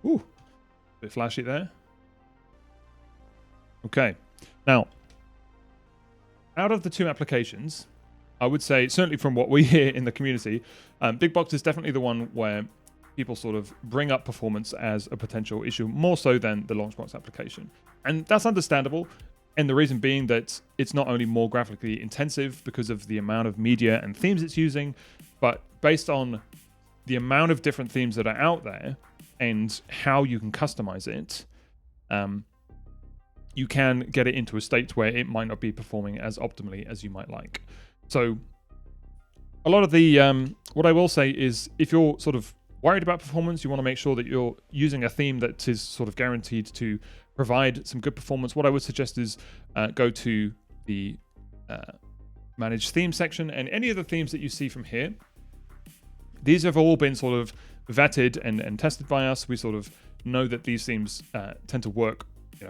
Ooh, a bit flashy there. Okay. Now, out of the two applications, I would say, certainly from what we hear in the community, Big Box is definitely the one where people sort of bring up performance as a potential issue, more so than the LaunchBox application. And that's understandable. And the reason being that it's not only more graphically intensive because of the amount of media and themes it's using, but based on the amount of different themes that are out there and how you can customize it, you can get it into a state where it might not be performing as optimally as you might like. So a lot of the, what I will say is if you're sort of worried about performance, you want to make sure that you're using a theme that is sort of guaranteed to provide some good performance. What I would suggest is go to the manage theme section, and any of the themes that you see from here, these have all been sort of vetted and tested by us. We sort of know that these themes tend to work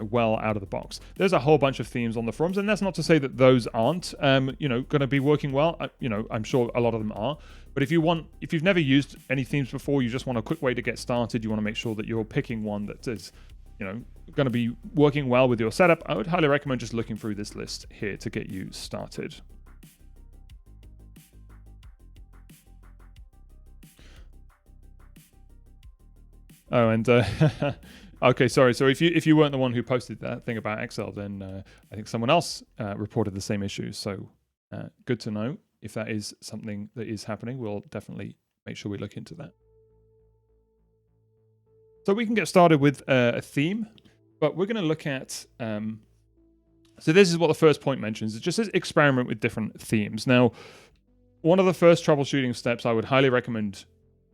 well out of the box. There's a whole bunch of themes on the forums, and that's not to say that those aren't going to be working well. I'm sure a lot of them are. But if you've never used any themes before, you just want a quick way to get started, you want to make sure that you're picking one that is going to be working well with your setup, I would highly recommend just looking through this list here to get you started. Oh, and okay, sorry. So if you weren't the one who posted that thing about Excel, then I think someone else reported the same issue. So good to know. If that is something that is happening, we'll definitely make sure we look into that. So we can get started with a theme, but we're going to look at, so this is what the first point mentions. It just says experiment with different themes. Now, one of the first troubleshooting steps I would highly recommend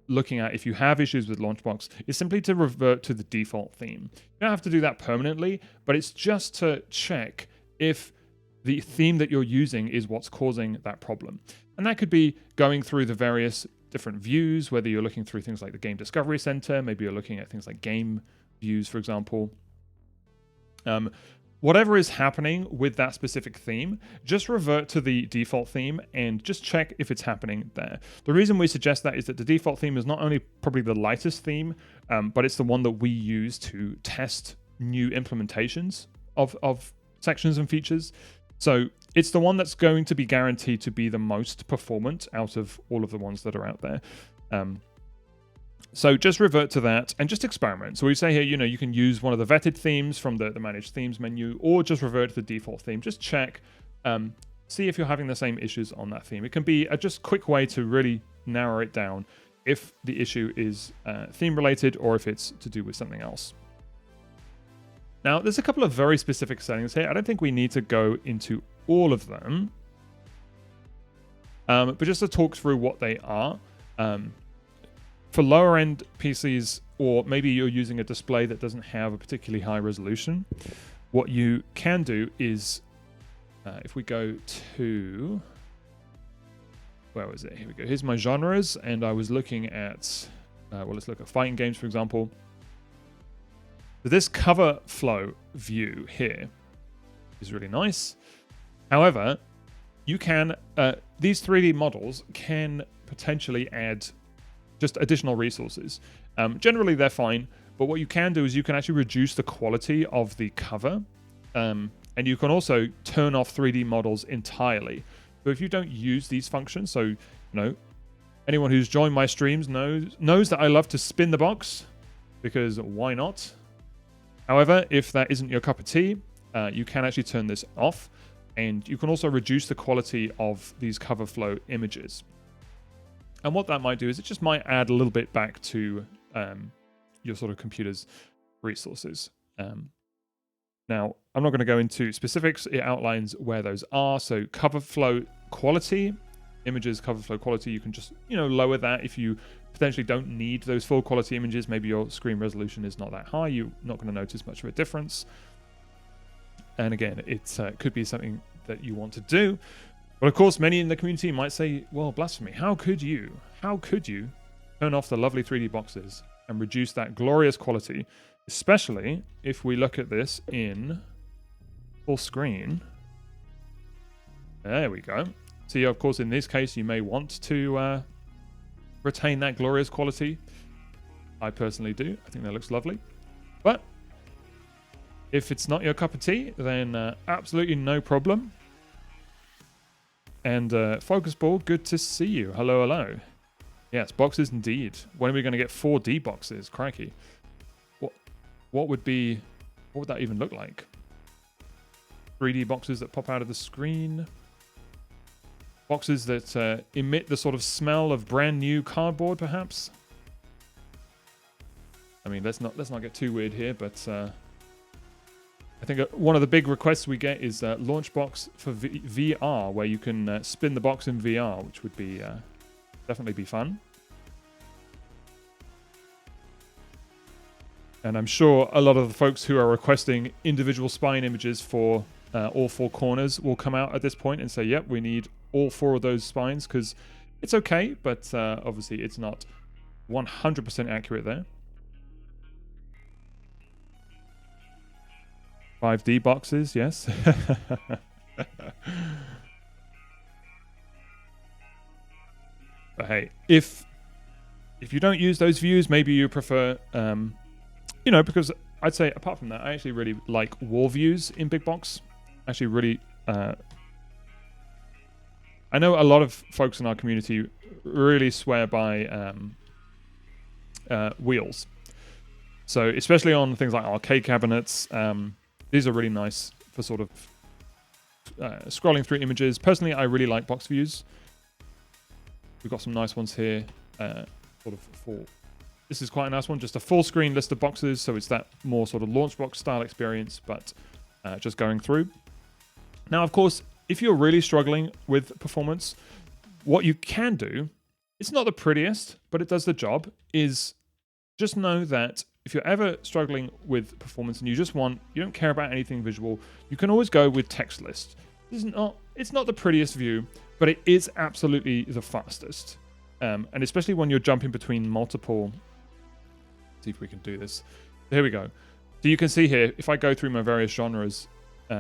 looking at if you have issues with LaunchBox is simply to revert to the default theme. You don't have to do that permanently, but it's just to check if the theme that you're using is what's causing that problem. And that could be going through the various different views, whether you're looking through things like the Game Discovery Center, maybe you're looking at things like game views, for example. Whatever is happening with that specific theme, just revert to the default theme and just check if it's happening there. The reason we suggest that is that the default theme is not only probably the lightest theme, but it's the one that we use to test new implementations of sections and features. So it's the one that's going to be guaranteed to be the most performant out of all of the ones that are out there. So just revert to that and just experiment. So we say here, you can use one of the vetted themes from the Manage Themes menu, or just revert to the default theme. Just check, see if you're having the same issues on that theme. It can be a just quick way to really narrow it down if the issue is theme related or if it's to do with something else. Now, there's a couple of very specific settings here. I don't think we need to go into all of them, but just to talk through what they are. For lower end PCs, or maybe you're using a display that doesn't have a particularly high resolution, what you can do is, if we go to, where was it? Here we go. Here's my genres, and I was looking at, well, let's look at fighting games, for example. This cover flow view here is really nice. However, you can, these 3D models can potentially add just additional resources. Generally, they're fine, but what you can do is you can actually reduce the quality of the cover, and you can also turn off 3D models entirely. So if you don't use these functions, so anyone who's joined my streams knows that I love to spin the box, because why not? However, if that isn't your cup of tea, you can actually turn this off, and you can also reduce the quality of these cover flow images. And what that might do is it just might add a little bit back to your sort of computer's resources. Now, I'm not going to go into specifics. It outlines where those are. So cover flow quality, images cover flow quality, you can just, lower that if you potentially don't need those full quality images. Maybe your screen resolution is not that high. You're not going to notice much of a difference. And again, it could be something that you want to do. But of course, many in the community might say, well, blasphemy, how could you turn off the lovely 3D boxes and reduce that glorious quality, especially if we look at this in full screen. There we go. So of course, in this case, you may want to retain that glorious quality. I personally do. I think that looks lovely. But if it's not your cup of tea, then absolutely no problem. And Focus Ball, good to see you. Hello, hello. Yes, boxes indeed. When are we going to get 4D boxes? Crikey. What would that even look like? 3D boxes that pop out of the screen. Boxes that emit the sort of smell of brand new cardboard, perhaps. I mean, let's not get too weird here, but I think one of the big requests we get is LaunchBox for VR, where you can spin the box in VR, which would be definitely be fun. And I'm sure a lot of the folks who are requesting individual spine images for all 4 corners will come out at this point and say, yep, we need all 4 of those spines, because it's okay, but obviously it's not 100% accurate there. 5D boxes, yes. But hey, if you don't use those views, maybe you prefer, because I'd say apart from that, I actually really like wall views in Big Box. Actually, really, I know a lot of folks in our community really swear by wheels. So especially on things like arcade cabinets, these are really nice for sort of scrolling through images. Personally, I really like box views. We've got some nice ones here. This is quite a nice one, just a full screen list of boxes. So it's that more sort of LaunchBox style experience, but just going through. Now, of course, if you're really struggling with performance, what you can do, it's not the prettiest, but it does the job, is just know that if you're ever struggling with performance and you don't care about anything visual, you can always go with text list. It's not the prettiest view, but it is absolutely the fastest. And especially when you're jumping between multiple, see if we can do this. Here we go. So you can see here, if I go through my various genres,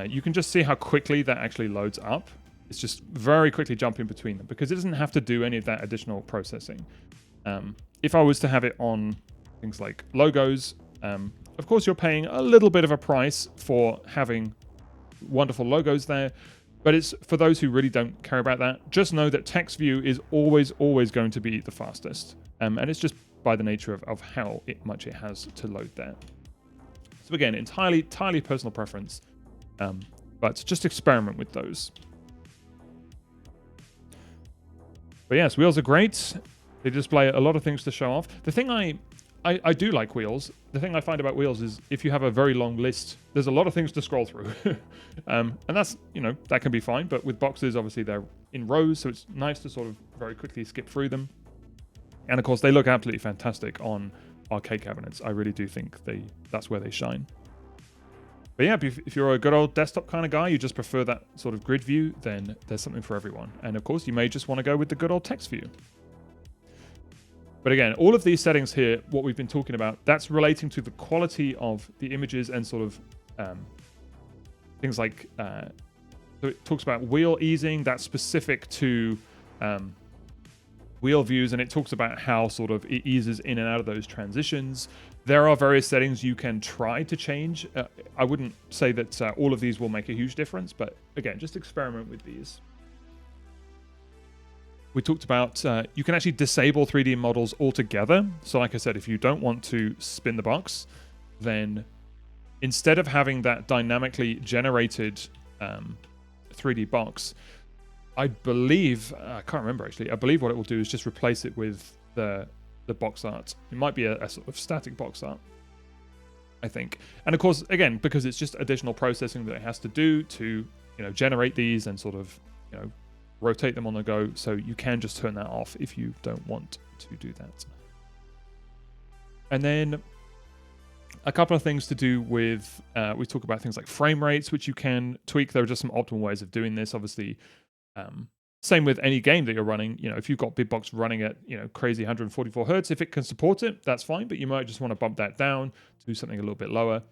you can just see how quickly that actually loads up. It's just very quickly jumping between them because it doesn't have to do any of that additional processing. If I was to have it on things like logos, of course you're paying a little bit of a price for having wonderful logos there, but it's for those who really don't care about that. Just know that text view is always going to be the fastest, and it's just by the nature of how much it has to load there. So again, entirely personal preference, but just experiment with those. But yes, wheels are great. They display a lot of things to show off. The thing I do like wheels. The thing I find about wheels is if you have a very long list, there's a lot of things to scroll through. And that's, that can be fine. But with boxes, obviously they're in rows, so it's nice to sort of very quickly skip through them. And of course, they look absolutely fantastic on arcade cabinets. I really do think that's where they shine. But yeah, if you're a good old desktop kind of guy, you just prefer that sort of grid view, then there's something for everyone. And of course, you may just want to go with the good old text view. But again, all of these settings here, what we've been talking about, that's relating to the quality of the images and sort of things like, so it talks about wheel easing, that's specific to wheel views, and it talks about how sort of it eases in and out of those transitions. There are various settings you can try to change. I wouldn't say that all of these will make a huge difference, but again, just experiment with these. We talked about you can actually disable 3D models altogether. So like I said, if you don't want to spin the box, then instead of having that dynamically generated 3D box, I believe, I can't remember actually, I believe what it will do is just replace it with the box art. It might be a sort of static box art, I think. And of course, again, because it's just additional processing that it has to do to, generate these and sort of, rotate them on the go. So you can just turn that off if you don't want to do that. And then a couple of things to do with, we talk about things like frame rates, which you can tweak. There are just some optimal ways of doing this. Obviously, same with any game that you're running. If you've got Big Box running at, crazy 144 hertz, if it can support it, that's fine. But you might just want to bump that down to something a little bit lower.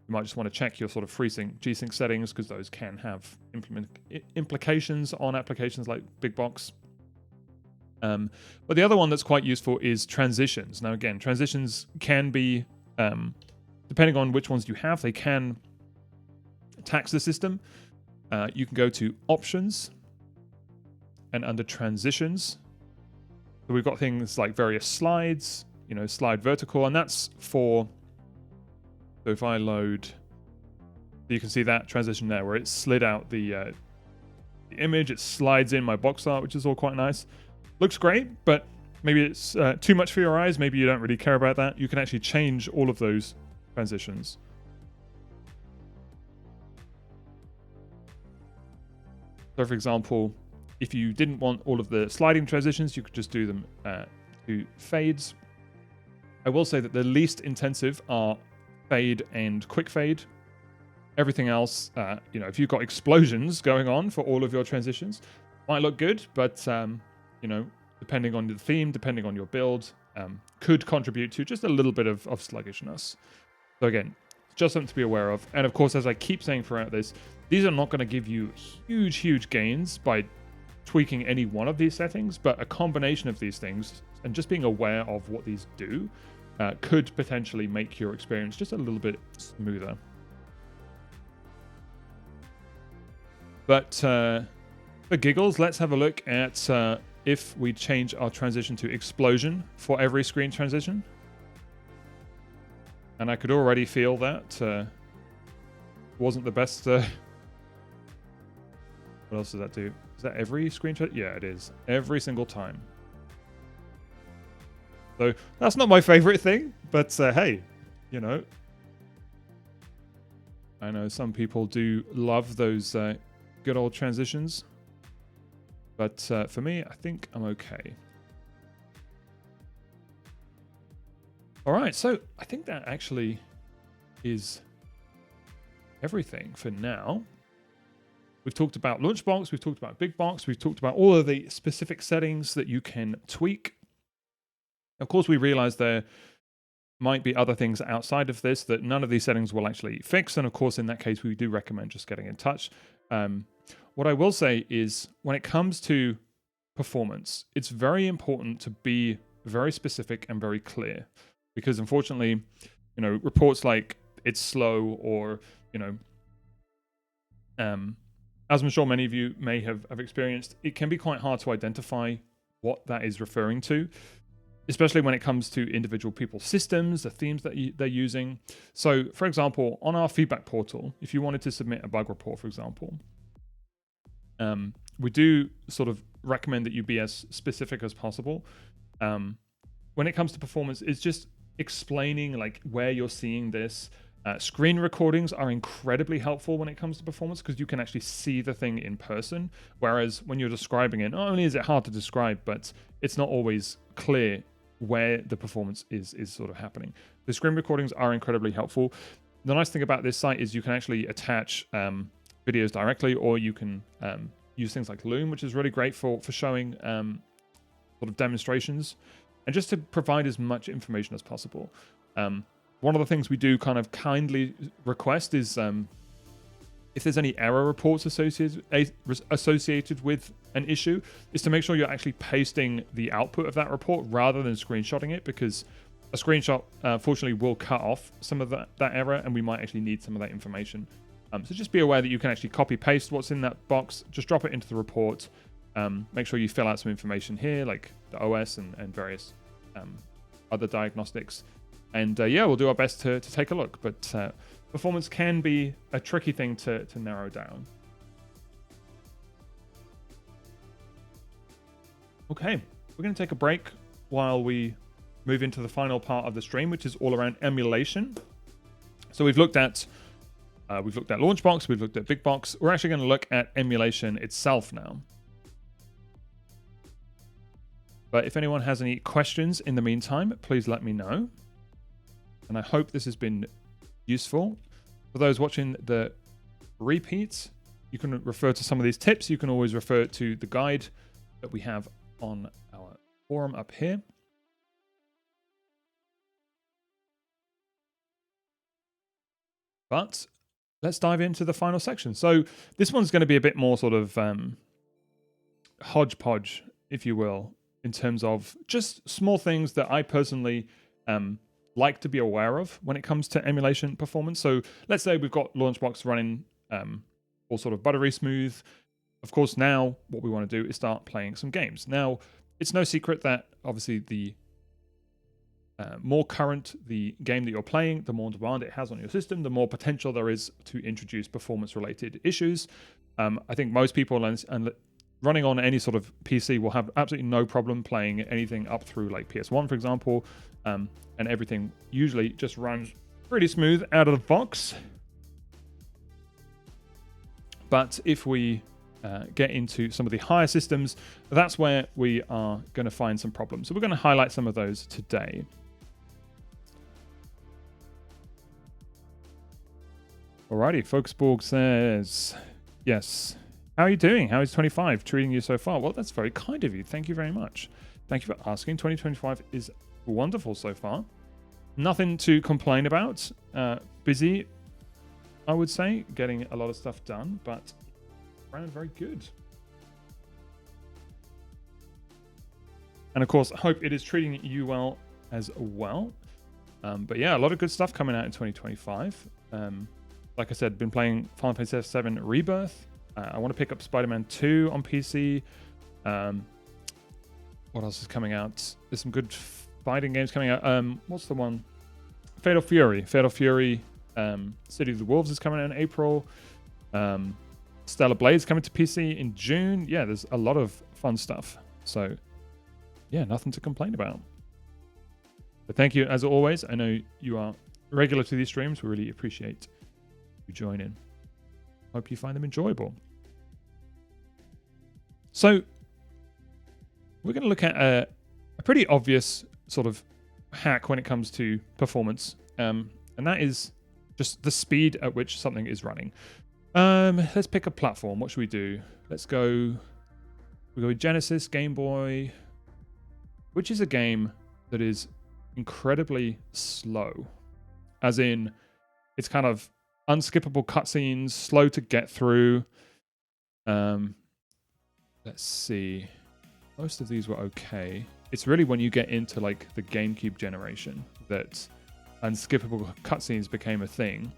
You might just want to check your sort of FreeSync, G-Sync settings, because those can have implications on applications like Big Box. But the other one that's quite useful is transitions. Now, again, transitions can be, depending on which ones you have, they can tax the system. You can go to Options, and under Transitions, so we've got things like various slides, slide vertical, and that's for, so if I load, you can see that transition there where it slid out the image, it slides in my box art, which is all quite nice. Looks great, but maybe it's too much for your eyes. Maybe you don't really care about that. You can actually change all of those transitions. So for example, if you didn't want all of the sliding transitions, you could just do them to fades. I will say that the least intensive are fade and quick fade. Everything else, if you've got explosions going on for all of your transitions, might look good, but depending on the theme, depending on your build, could contribute to just a little bit of sluggishness. So again, just something to be aware of. And of course, as I keep saying throughout this, these are not going to give you huge gains by tweaking any one of these settings, but a combination of these things and just being aware of what these do could potentially make your experience just a little bit smoother. But for giggles, let's have a look at if we change our transition to explosion for every screen transition. And I could already feel that wasn't the best. What else does that do? Is that every screen transition? Yeah, it is. Every single time. So that's not my favorite thing, but hey, I know some people do love those good old transitions, but for me, I think I'm okay. All right, so I think that actually is everything for now. We've talked about LaunchBox, we've talked about Big Box, we've talked about all of the specific settings that you can tweak. Of course, we realize there might be other things outside of this that none of these settings will actually fix. And of course, in that case, we do recommend just getting in touch. What I will say is when it comes to performance, it's very important to be very specific and very clear, because unfortunately, reports like it's slow or, as I'm sure many of you may have experienced, it can be quite hard to identify what that is referring to, especially when it comes to individual people's systems, the themes that they're using. So, for example, on our feedback portal, if you wanted to submit a bug report, for example, we do sort of recommend that you be as specific as possible. When it comes to performance, it's just explaining like where you're seeing this. Screen recordings are incredibly helpful when it comes to performance because you can actually see the thing in person. Whereas when you're describing it, not only is it hard to describe, but it's not always clear where the performance is sort of happening. The screen recordings are incredibly helpful. The nice thing about this site is you can actually attach videos directly, or you can use things like Loom, which is really great for showing sort of demonstrations and just to provide as much information as possible. One of the things we do kind of kindly request is if there's any error reports associated with an issue, is to make sure you're actually pasting the output of that report rather than screenshotting it, because a screenshot, fortunately, will cut off some of that error, and we might actually need some of that information. So just be aware that you can actually copy paste what's in that box, just drop it into the report. Make sure you fill out some information here, like the OS and various other diagnostics. And yeah, we'll do our best to take a look. But performance can be a tricky thing to narrow down. Okay, we're going to take a break while we move into the final part of the stream, which is all around emulation. So we've looked at LaunchBox, we've looked at Big Box. We're actually going to look at emulation itself now. But if anyone has any questions in the meantime, please let me know. And I hope this has been useful. For those watching the repeats, you can refer to some of these tips. You can always refer to the guide that we have on our forum up here. But let's dive into the final section. So this one's going to be a bit more sort of hodgepodge, if you will, in terms of just small things that I personally like to be aware of when it comes to emulation performance. So let's say we've got LaunchBox running all sort of buttery smooth. Of course, now what we want to do is start playing some games. Now, it's no secret that obviously the more current the game that you're playing, the more demand it has on your system, the more potential there is to introduce performance-related issues. I think most people and running on any sort of PC will have absolutely no problem playing anything up through like PS1, for example, and everything usually just runs pretty smooth out of the box. But if we get into some of the higher systems, that's where we are going to find some problems. So we're going to highlight some of those today. Alrighty, Folksborg says, yes. How are you doing? How is 25 treating you so far? Well, that's very kind of you. Thank you very much. Thank you for asking. 2025 is wonderful so far. Nothing to complain about. Busy, I would say, getting a lot of stuff done, but around very good. And of course, I hope it is treating you well as well. But yeah, a lot of good stuff coming out in 2025. Like I said, been playing Final Fantasy VII Rebirth. I want to pick up Spider-Man 2 on PC. What else is coming out? There's some good fighting games coming out. What's the one? Fatal Fury. Fatal Fury. City of the Wolves is coming out in April. Stellar Blade coming to PC in June. Yeah, there's a lot of fun stuff. So, yeah, nothing to complain about. But thank you, as always. I know you are regular to these streams. We really appreciate you joining. Hope you find them enjoyable. So, we're going to look at a pretty obvious sort of hack when it comes to performance. And that is just the speed at which something is running. Let's pick a platform. What should we do? Let's go. We go with Genesis, Game Boy, which is a game that is incredibly slow. As in, it's kind of unskippable cutscenes, slow to get through. Let's see. Most of these were okay. It's really when you get into like the GameCube generation that unskippable cutscenes became a thing.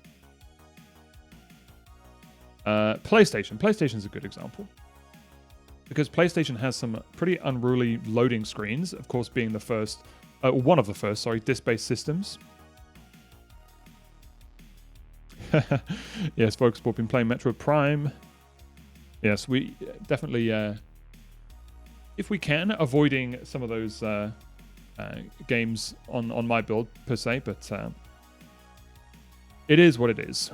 PlayStation's a good example, because PlayStation has some pretty unruly loading screens, of course being the first, one of the first, sorry, disc-based systems. Yes, folks, we've been playing Metroid Prime. Yes, we definitely, if we can, avoiding some of those games on my build per se, but it is what it is.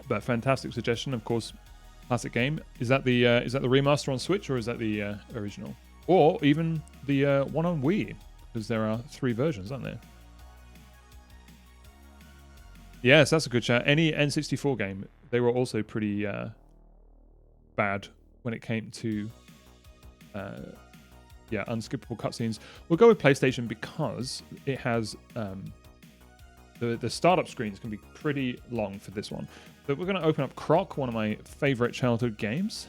But fantastic suggestion, of course. Classic game. Is that the remaster on Switch, or is that the original, or even the one on Wii? Because there are 3 versions, aren't there? Yes, that's a good chat. Any N64 game, they were also pretty bad when it came to unskippable cutscenes. We'll go with PlayStation because it has the startup screens can be pretty long for this one. But we're going to open up Croc, one of my favorite childhood games.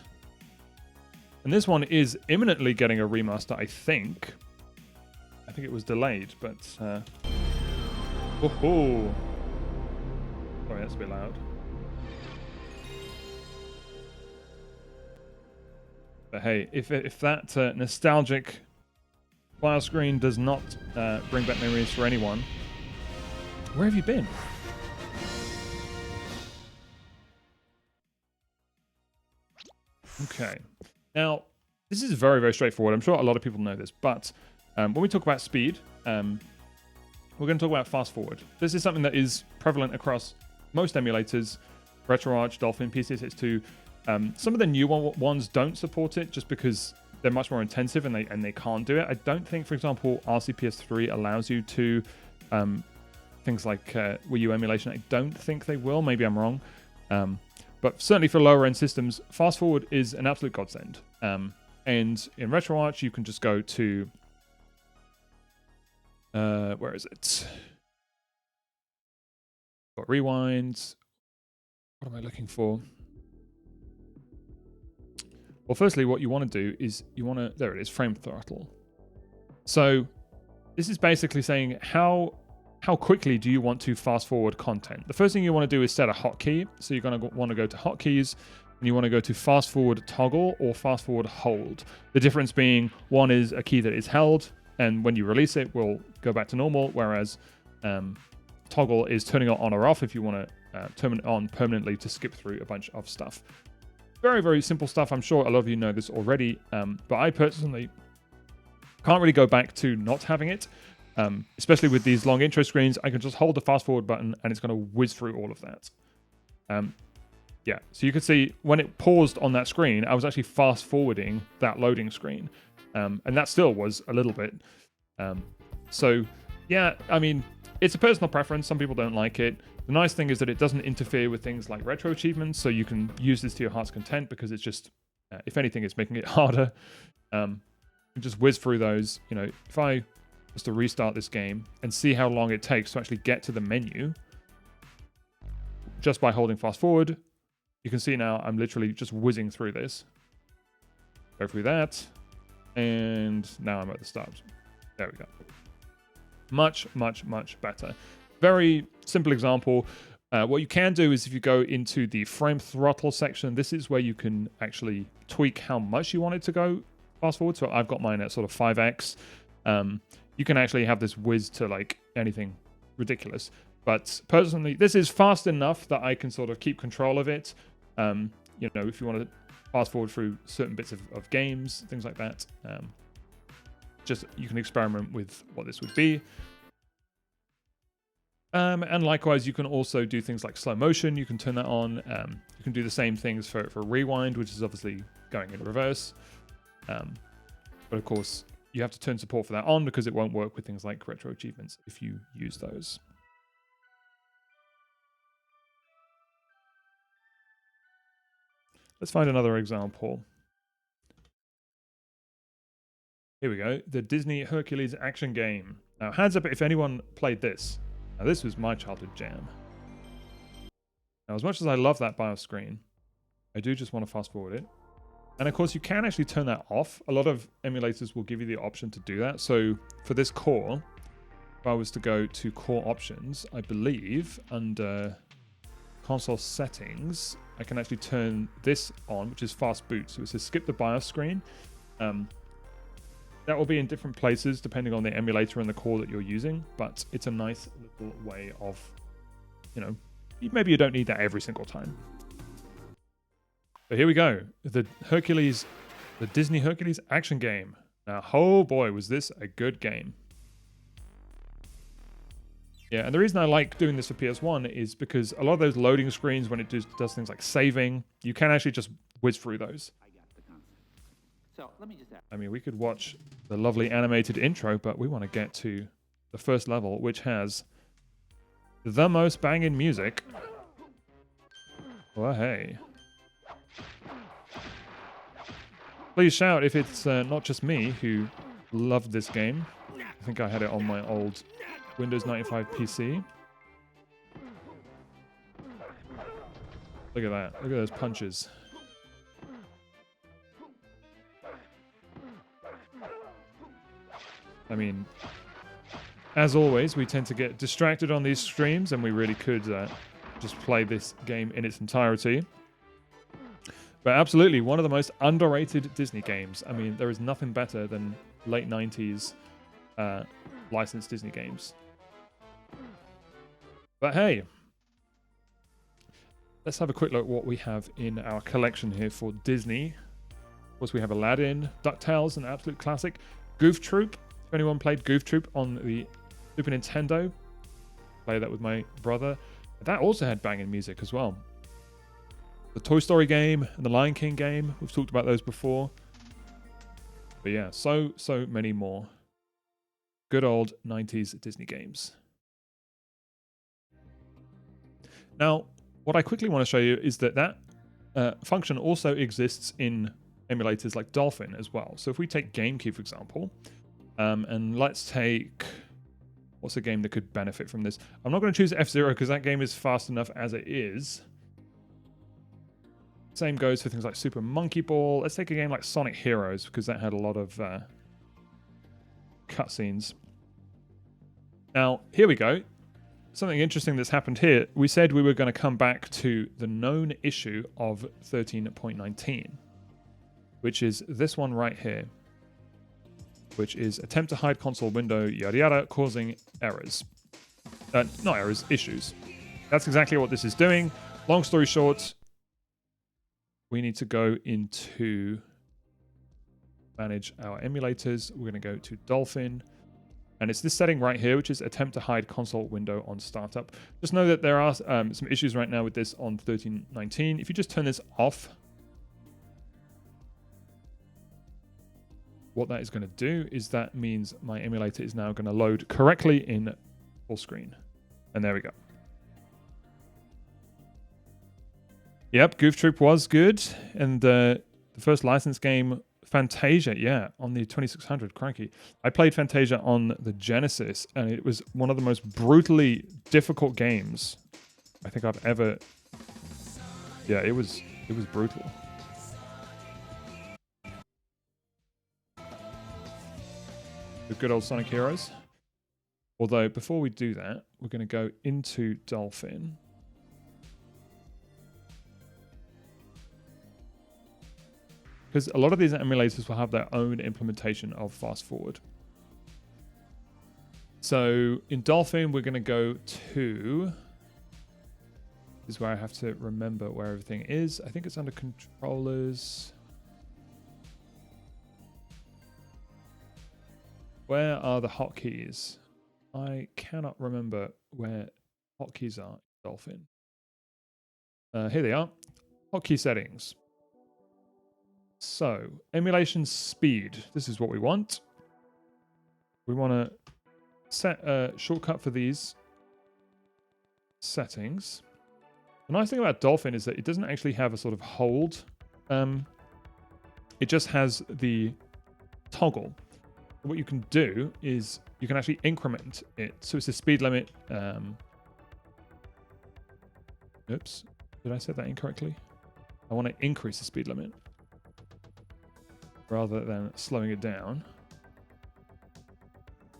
And this one is imminently getting a remaster, I think. I think it was delayed, but... Sorry, that's a bit loud. But hey, if that nostalgic file screen does not bring back memories for anyone, where have you been? Okay. Now, this is very, very straightforward. I'm sure a lot of people know this, but when we talk about speed, we're going to talk about fast forward. This is something that is prevalent across most emulators, RetroArch, Dolphin, PCSX2. Some of the new ones don't support it just because they're much more intensive and they can't do it. I don't think, for example, RCPS3 allows you to things like Wii U emulation. I don't think they will. Maybe I'm wrong. But certainly for lower end systems, fast forward is an absolute godsend. And in RetroArch, you can just go to where is it? Got rewind. What am I looking for? Well, firstly, what you want to do is there it is, frame throttle. So this is basically saying how quickly do you want to fast forward content. The first thing you want to do is set a hotkey. So you're going to want to go to hotkeys and you want to go to fast forward toggle or fast forward hold. The difference being one is a key that is held and when you release it will go back to normal, whereas toggle is turning it on or off if you want to turn it on permanently to skip through a bunch of stuff. Very, very simple stuff. I'm sure a lot of you know this already, but I personally can't really go back to not having it, especially with these long intro screens. I can just hold the fast forward button and it's going to whiz through all of that. Yeah, so you can see when it paused on that screen, I was actually fast forwarding that loading screen, and that still was a little bit. So yeah, I mean, it's a personal preference. Some people don't like it. The nice thing is that it doesn't interfere with things like retro achievements, so you can use this to your heart's content because it's just, if anything, it's making it harder. You just whiz through those. You know, if I was to restart this game and see how long it takes to actually get to the menu, just by holding fast forward, you can see now I'm literally just whizzing through this. Go through that, and now I'm at the start. There we go. Much, much, much better. Very simple example. What you can do is if you go into the frame throttle section, this is where you can actually tweak how much you want it to go fast forward. So I've got mine at sort of 5x. You can actually have this whiz to like anything ridiculous. But personally, this is fast enough that I can sort of keep control of it. You know, if you want to fast forward through certain bits of games, things like that. Just you can experiment with what this would be. And likewise, you can also do things like slow motion. You can turn that on. You can do the same things for rewind, which is obviously going in reverse. But of course, you have to turn support for that on because it won't work with things like retro achievements if you use those. Let's find another example. Here we go. The Disney Hercules action game. Now, hands up if anyone played this. Now, this was my childhood jam. Now, as much as I love that BIOS screen, I do just want to fast forward it. And of course, you can actually turn that off. A lot of emulators will give you the option to do that. So for this core, if I was to go to core options, I believe under console settings, I can actually turn this on, which is fast boot. So it says skip the BIOS screen. That will be in different places depending on the emulator and the core that you're using, but it's a nice little way of, you know, maybe you don't need that every single time. But here we go. The Disney Hercules action game. Now, oh boy, was this a good game. Yeah, and the reason I like doing this for PS1 is because a lot of those loading screens, when it does things like saving, you can actually just whiz through those. So, let me just ask. I mean, we could watch the lovely animated intro, but we want to get to the first level, which has the most banging music. Well, hey. Please shout if it's not just me who loved this game. I think I had it on my old Windows 95 PC. Look at that. Look at those punches. I mean, as always, we tend to get distracted on these streams, and we really could just play this game in its entirety. But absolutely, one of the most underrated Disney games. I mean, there is nothing better than late 90s licensed Disney games. But hey, let's have a quick look at what we have in our collection here for Disney. Of course, we have Aladdin, DuckTales, an absolute classic. Goof Troop. If anyone played Goof Troop on the Super Nintendo, play that with my brother. That also had banging music as well. The Toy Story game and the Lion King game. We've talked about those before. But yeah, so many more. Good old 90s Disney games. Now, what I quickly want to show you is that function also exists in emulators like Dolphin as well. So if we take GameCube, for example, and let's take... What's a game that could benefit from this? I'm not going to choose F-Zero because that game is fast enough as it is. Same goes for things like Super Monkey Ball. Let's take a game like Sonic Heroes because that had a lot of cutscenes. Now, here we go. Something interesting that's happened here. We said we were going to come back to the known issue of 13.19, which is this one right here, which is attempt to hide console window, yada yada, causing errors. Not errors, issues. That's exactly what this is doing. Long story short, we need to go into manage our emulators. We're going to go to Dolphin. And it's this setting right here, which is attempt to hide console window on startup. Just know that there are some issues right now with this on 13.19. If you just turn this off, what that is going to do is that means my emulator is now going to load correctly in full screen. And there we go. Yep, Goof Troop was good. And the first licensed game, Fantasia, yeah, on the 2600, cranky. I played Fantasia on the Genesis, and it was one of the most brutally difficult games I think I've ever... Yeah, it was brutal. The good old Sonic Heroes. Although, before we do that, we're going to go into Dolphin. Because a lot of these emulators will have their own implementation of fast forward. So in Dolphin, we're going to go to... This is where I have to remember where everything is. I think it's under controllers. Where are the hotkeys? I cannot remember where hotkeys are in Dolphin. Here they are. Hotkey settings. So, emulation speed. This is what we want. We want to set a shortcut for these settings. The nice thing about Dolphin is that it doesn't actually have a sort of hold. It just has the toggle. What you can do is you can actually increment it. So it's a speed limit. Oops. Did I set that incorrectly? I want to increase the speed limit rather than slowing it down.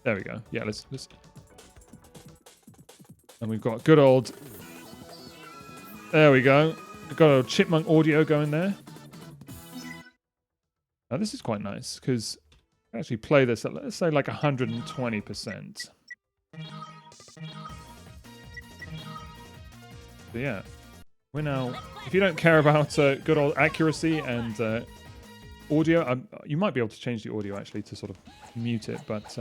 There we go. Yeah, let's... And we've got good old... There we go. We've got a chipmunk audio going there. Now this is quite nice because I actually play this at, let's say, like 120%. So yeah, we're now... If you don't care about good old accuracy and audio, you might be able to change the audio actually to sort of mute it, but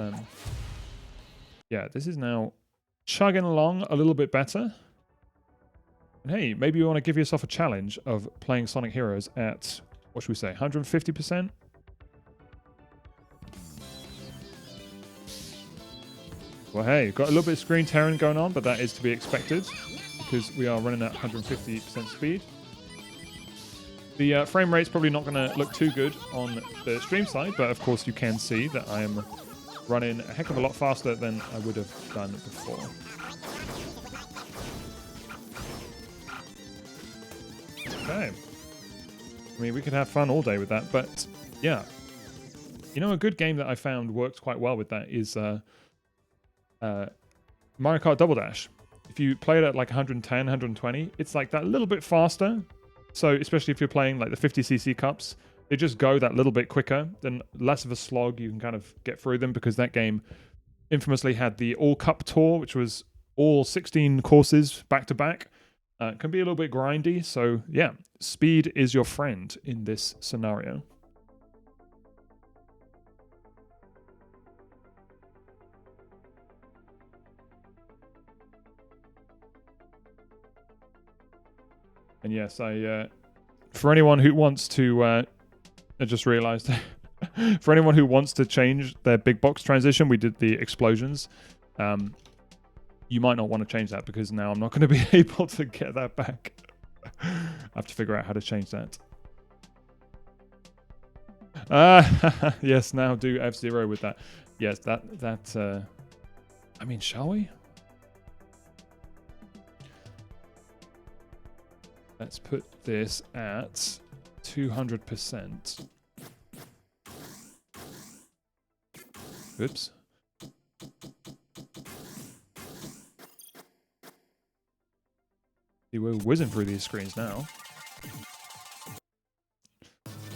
yeah, this is now chugging along a little bit better. And hey, maybe you want to give yourself a challenge of playing Sonic Heroes at, what should we say, 150%? Well, hey, got a little bit of screen tearing going on, but that is to be expected because we are running at 150% speed. The frame rate's probably not going to look too good on the stream side, but of course you can see that I am running a heck of a lot faster than I would have done before. Okay. I mean, we could have fun all day with that, but yeah. You know, a good game that I found worked quite well with that is Mario Kart Double Dash. If you play it at like 110, 120, it's like that little bit faster. So especially if you're playing like the 50cc cups, they just go that little bit quicker, then less of a slog. You can kind of get through them because that game infamously had the All Cup Tour, which was all 16 courses back to back. Can be a little bit grindy. So yeah, speed is your friend in this scenario. And yes, for anyone who wants to, I just realized, for anyone who wants to change their big box transition, we did the explosions. You might not want to change that because now I'm not going to be able to get that back. I have to figure out how to change that. Yes, now do F0 with that. Yes, that I mean, shall we? Let's put this at 200%. Oops. See, we're whizzing through these screens now.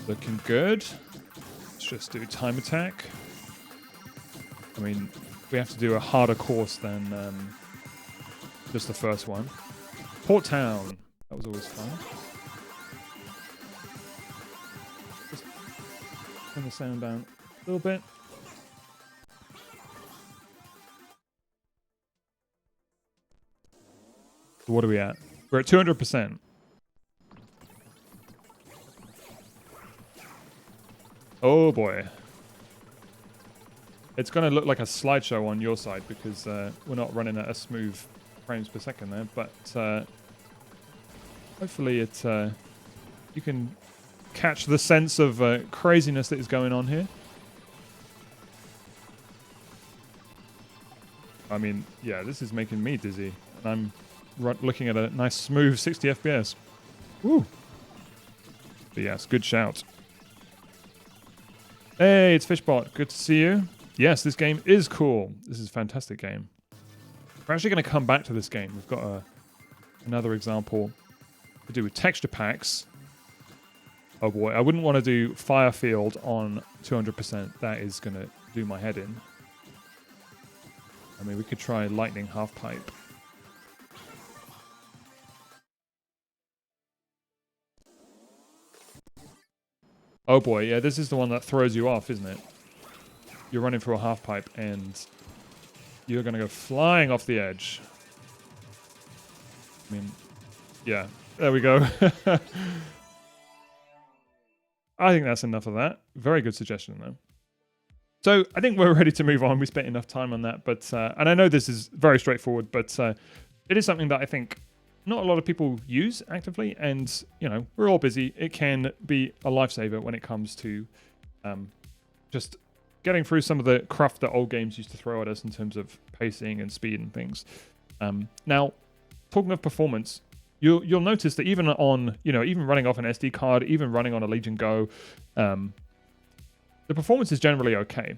Looking good. Let's just do time attack. I mean, we have to do a harder course than just the first one. Port Town. That was always fun. Just turn the sound down a little bit. So what are we at? We're at 200%. Oh boy. It's going to look like a slideshow on your side because we're not running at a smooth frames per second there, but hopefully it you can catch the sense of craziness that is going on here. I mean, yeah, this is making me dizzy. And I'm looking at a nice smooth 60 FPS. Woo! But yes, good shout. Hey, it's Fishbot. Good to see you. Yes, this game is cool. This is a fantastic game. We're actually going to come back to this game. We've got another example to do with texture packs. Oh boy, I wouldn't want to do Firefield on 200%. That is going to do my head in. I mean, we could try Lightning Half Pipe. Oh boy, yeah, this is the one that throws you off, isn't it? You're running through a half pipe and you're going to go flying off the edge. I mean, yeah, there we go. I think that's enough of that. Very good suggestion, though. So I think we're ready to move on. We spent enough time on that, but and I know this is very straightforward, but it is something that I think not a lot of people use actively, and you know, we're all busy. It can be a lifesaver when it comes to just getting through some of the cruft that old games used to throw at us in terms of pacing and speed and things. Now, talking of performance, you'll notice that even on, you know, even running off an SD card, even running on a Legion Go, the performance is generally okay.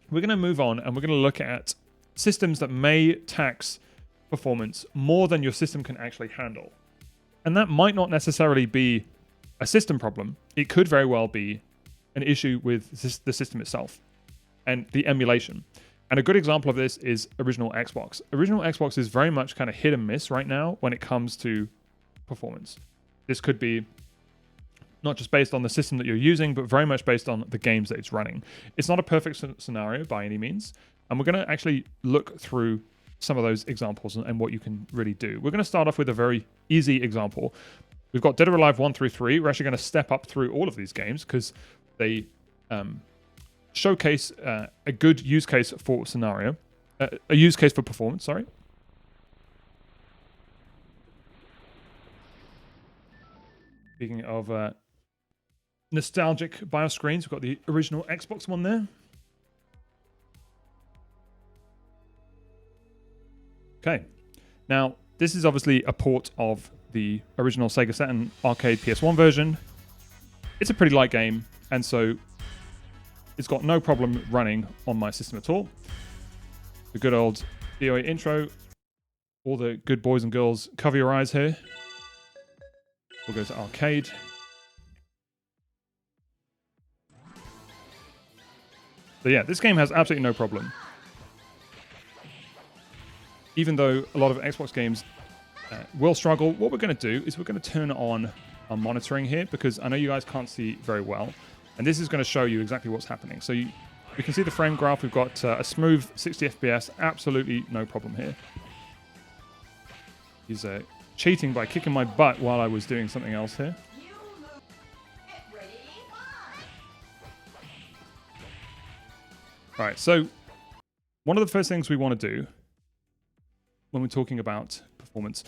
We're going to move on and we're going to look at systems that may tax performance more than your system can actually handle. And that might not necessarily be a system problem. It could very well be an issue with the system itself and the emulation. And a good example of this is Original Xbox. Original Xbox is very much kind of hit and miss right now when it comes to performance. This could be not just based on the system that you're using, but very much based on the games that it's running. It's not a perfect scenario by any means. And we're going to actually look through some of those examples and what you can really do. We're going to start off with a very easy example. We've got Dead or Alive 1 through 3. We're actually going to step up through all of these games because they showcase a good use case for scenario, a use case for performance, sorry. Speaking of nostalgic BIOS screens, we've got the original Xbox one there. Okay, now this is obviously a port of the original Sega Saturn arcade PS1 version. It's a pretty light game, and so it's got no problem running on my system at all. The good old DOA intro. All the good boys and girls, cover your eyes here. We'll go to arcade. So yeah, this game has absolutely no problem. Even though a lot of Xbox games will struggle, what we're going to do is we're going to turn on our monitoring here because I know you guys can't see very well. And this is going to show you exactly what's happening. So you can see the frame graph. We've got a smooth 60 FPS. Absolutely no problem here. He's cheating by kicking my butt while I was doing something else here. Right, so one of the first things we want to do when we're talking about performance,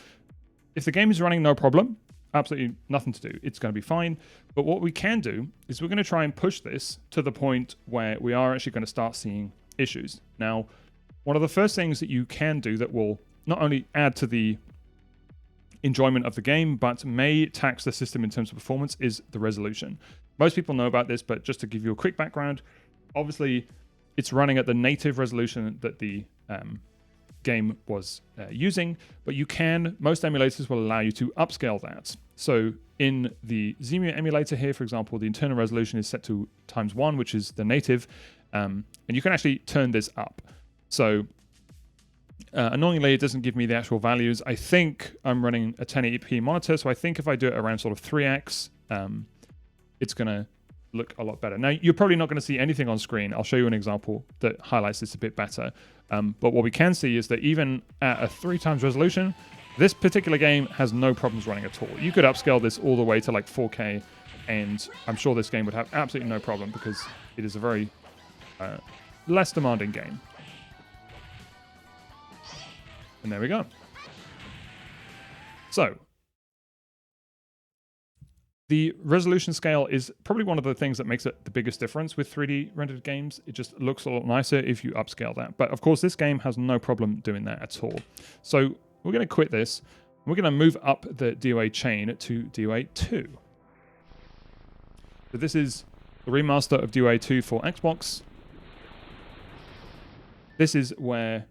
if the game is running no problem, absolutely nothing to do. It's going to be fine. But what we can do is we're going to try and push this to the point where we are actually going to start seeing issues. Now, one of the first things that you can do that will not only add to the enjoyment of the game, but may tax the system in terms of performance is the resolution. Most people know about this, but just to give you a quick background, obviously it's running at the native resolution that the game was using, but you can, most emulators will allow you to upscale that. So in the Xemu emulator here, for example, the internal resolution is set to ×1, which is the native, and you can actually turn this up. So annoyingly, it doesn't give me the actual values. I think I'm running a 1080p monitor, so I think if I do it around sort of 3x, it's going to look a lot better. Now, you're probably not going to see anything on screen. I'll show you an example that highlights this a bit better. But what we can see is that even at a 3x resolution, this particular game has no problems running at all. You could upscale this all the way to like 4K, and I'm sure this game would have absolutely no problem because it is a very less demanding game. And there we go. So, the resolution scale is probably one of the things that makes it the biggest difference with 3D rendered games. It just looks a lot nicer if you upscale that. But of course, this game has no problem doing that at all. So we're going to quit this. We're going to move up the DOA chain to DOA 2. So this is the remaster of DOA 2 for Xbox. This is where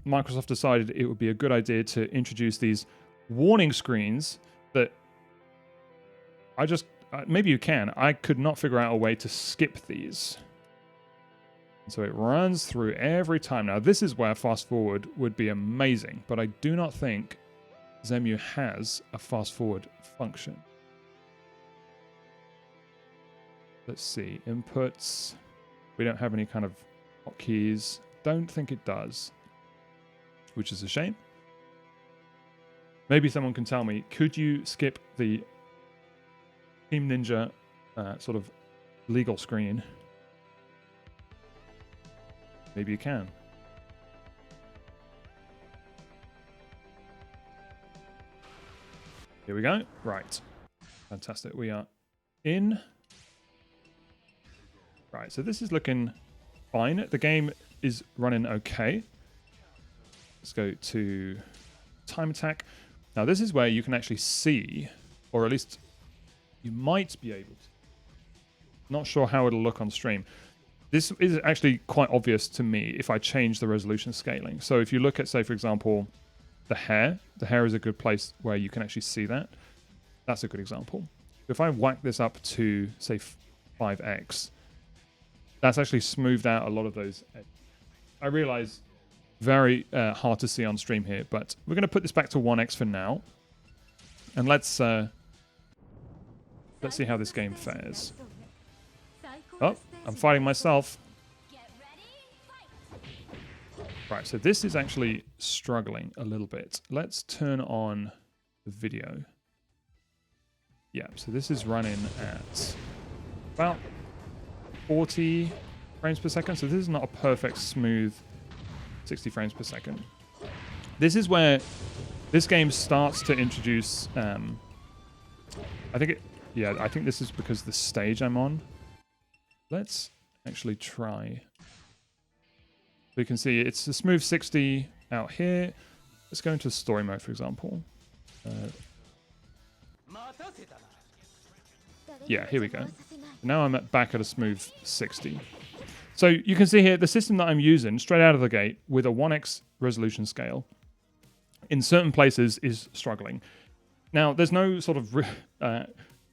Microsoft decided it would be a good idea to introduce these warning screens that maybe you can. I could not figure out a way to skip these. So it runs through every time. Now, this is where fast forward would be amazing, but I do not think Xemu has a fast forward function. Let's see. Inputs. We don't have any kind of hotkeys. Don't think it does, which is a shame. Maybe someone can tell me, could you skip the Team Ninja sort of legal screen? Maybe you can. Here we go. Right. Fantastic. We are in. Right, so this is looking fine. The game is running okay. Let's go to time attack. Now this is where you can actually see, or at least you might be able to. Not sure how it'll look on stream. This is actually quite obvious to me if I change the resolution scaling. So if you look at, say, for example, the hair is a good place where you can actually see that. That's a good example. If I whack this up to, say, 5x, that's actually smoothed out a lot of those edges. I realize very hard to see on stream here, but we're going to put this back to 1x for now. And let's see how this game fares. Oh, I'm fighting myself. Right, so this is actually struggling a little bit. Let's turn on the video. Yeah, so this is running at about 40 frames per second. So this is not a perfect, smooth 60 frames per second. This is where this game starts to introduce... I think this is because the stage I'm on. Let's actually try. So you can see it's a smooth 60 out here. Let's go into story mode, for example. Yeah, here we go. Now I'm back at a smooth 60. So you can see here the system that I'm using straight out of the gate with a 1x resolution scale in certain places is struggling. Now, there's no sort of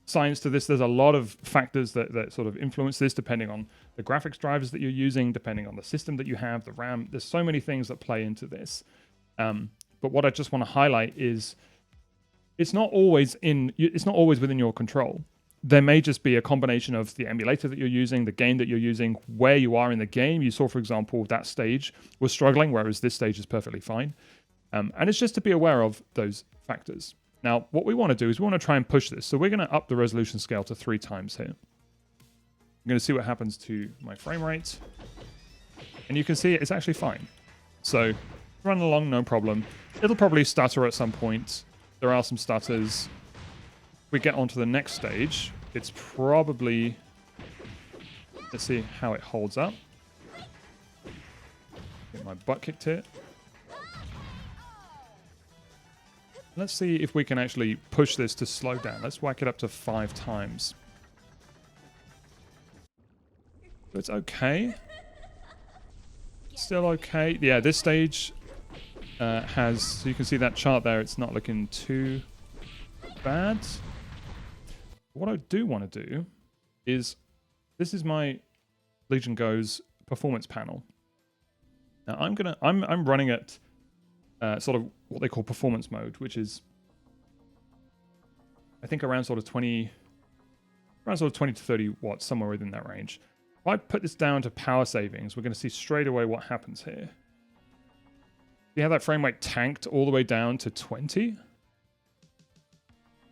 science to this. There's a lot of factors that sort of influence this depending on the graphics drivers that you're using, depending on the system that you have, the RAM. There's so many things that play into this. But what I just want to highlight is it's not always within your control. There may just be a combination of the emulator that you're using, the game that you're using, where you are in the game. You saw, for example, that stage was struggling, whereas this stage is perfectly fine. And it's just to be aware of those factors. Now, what we want to do is we want to try and push this. So we're going to up the resolution scale to 3 times here. I'm going to see what happens to my frame rate. And you can see it's actually fine. So run along, no problem. It'll probably stutter at some point. There are some stutters. If we get onto the next stage, it's probably... Let's see how it holds up. Get my butt kicked here. Let's see if we can actually push this to slow down. Let's whack it up to 5 times. So it's okay. Still okay. Yeah, this stage has... So you can see that chart there. It's not looking too bad. What I do want to do is... This is my Legion Go's performance panel. Now I'm running at sort of what they call performance mode, which is I think around sort of 20 to 30 watts, somewhere within that range. If I put this down to power savings, we're going to see straight away what happens here. See how that frame rate tanked all the way down to 20?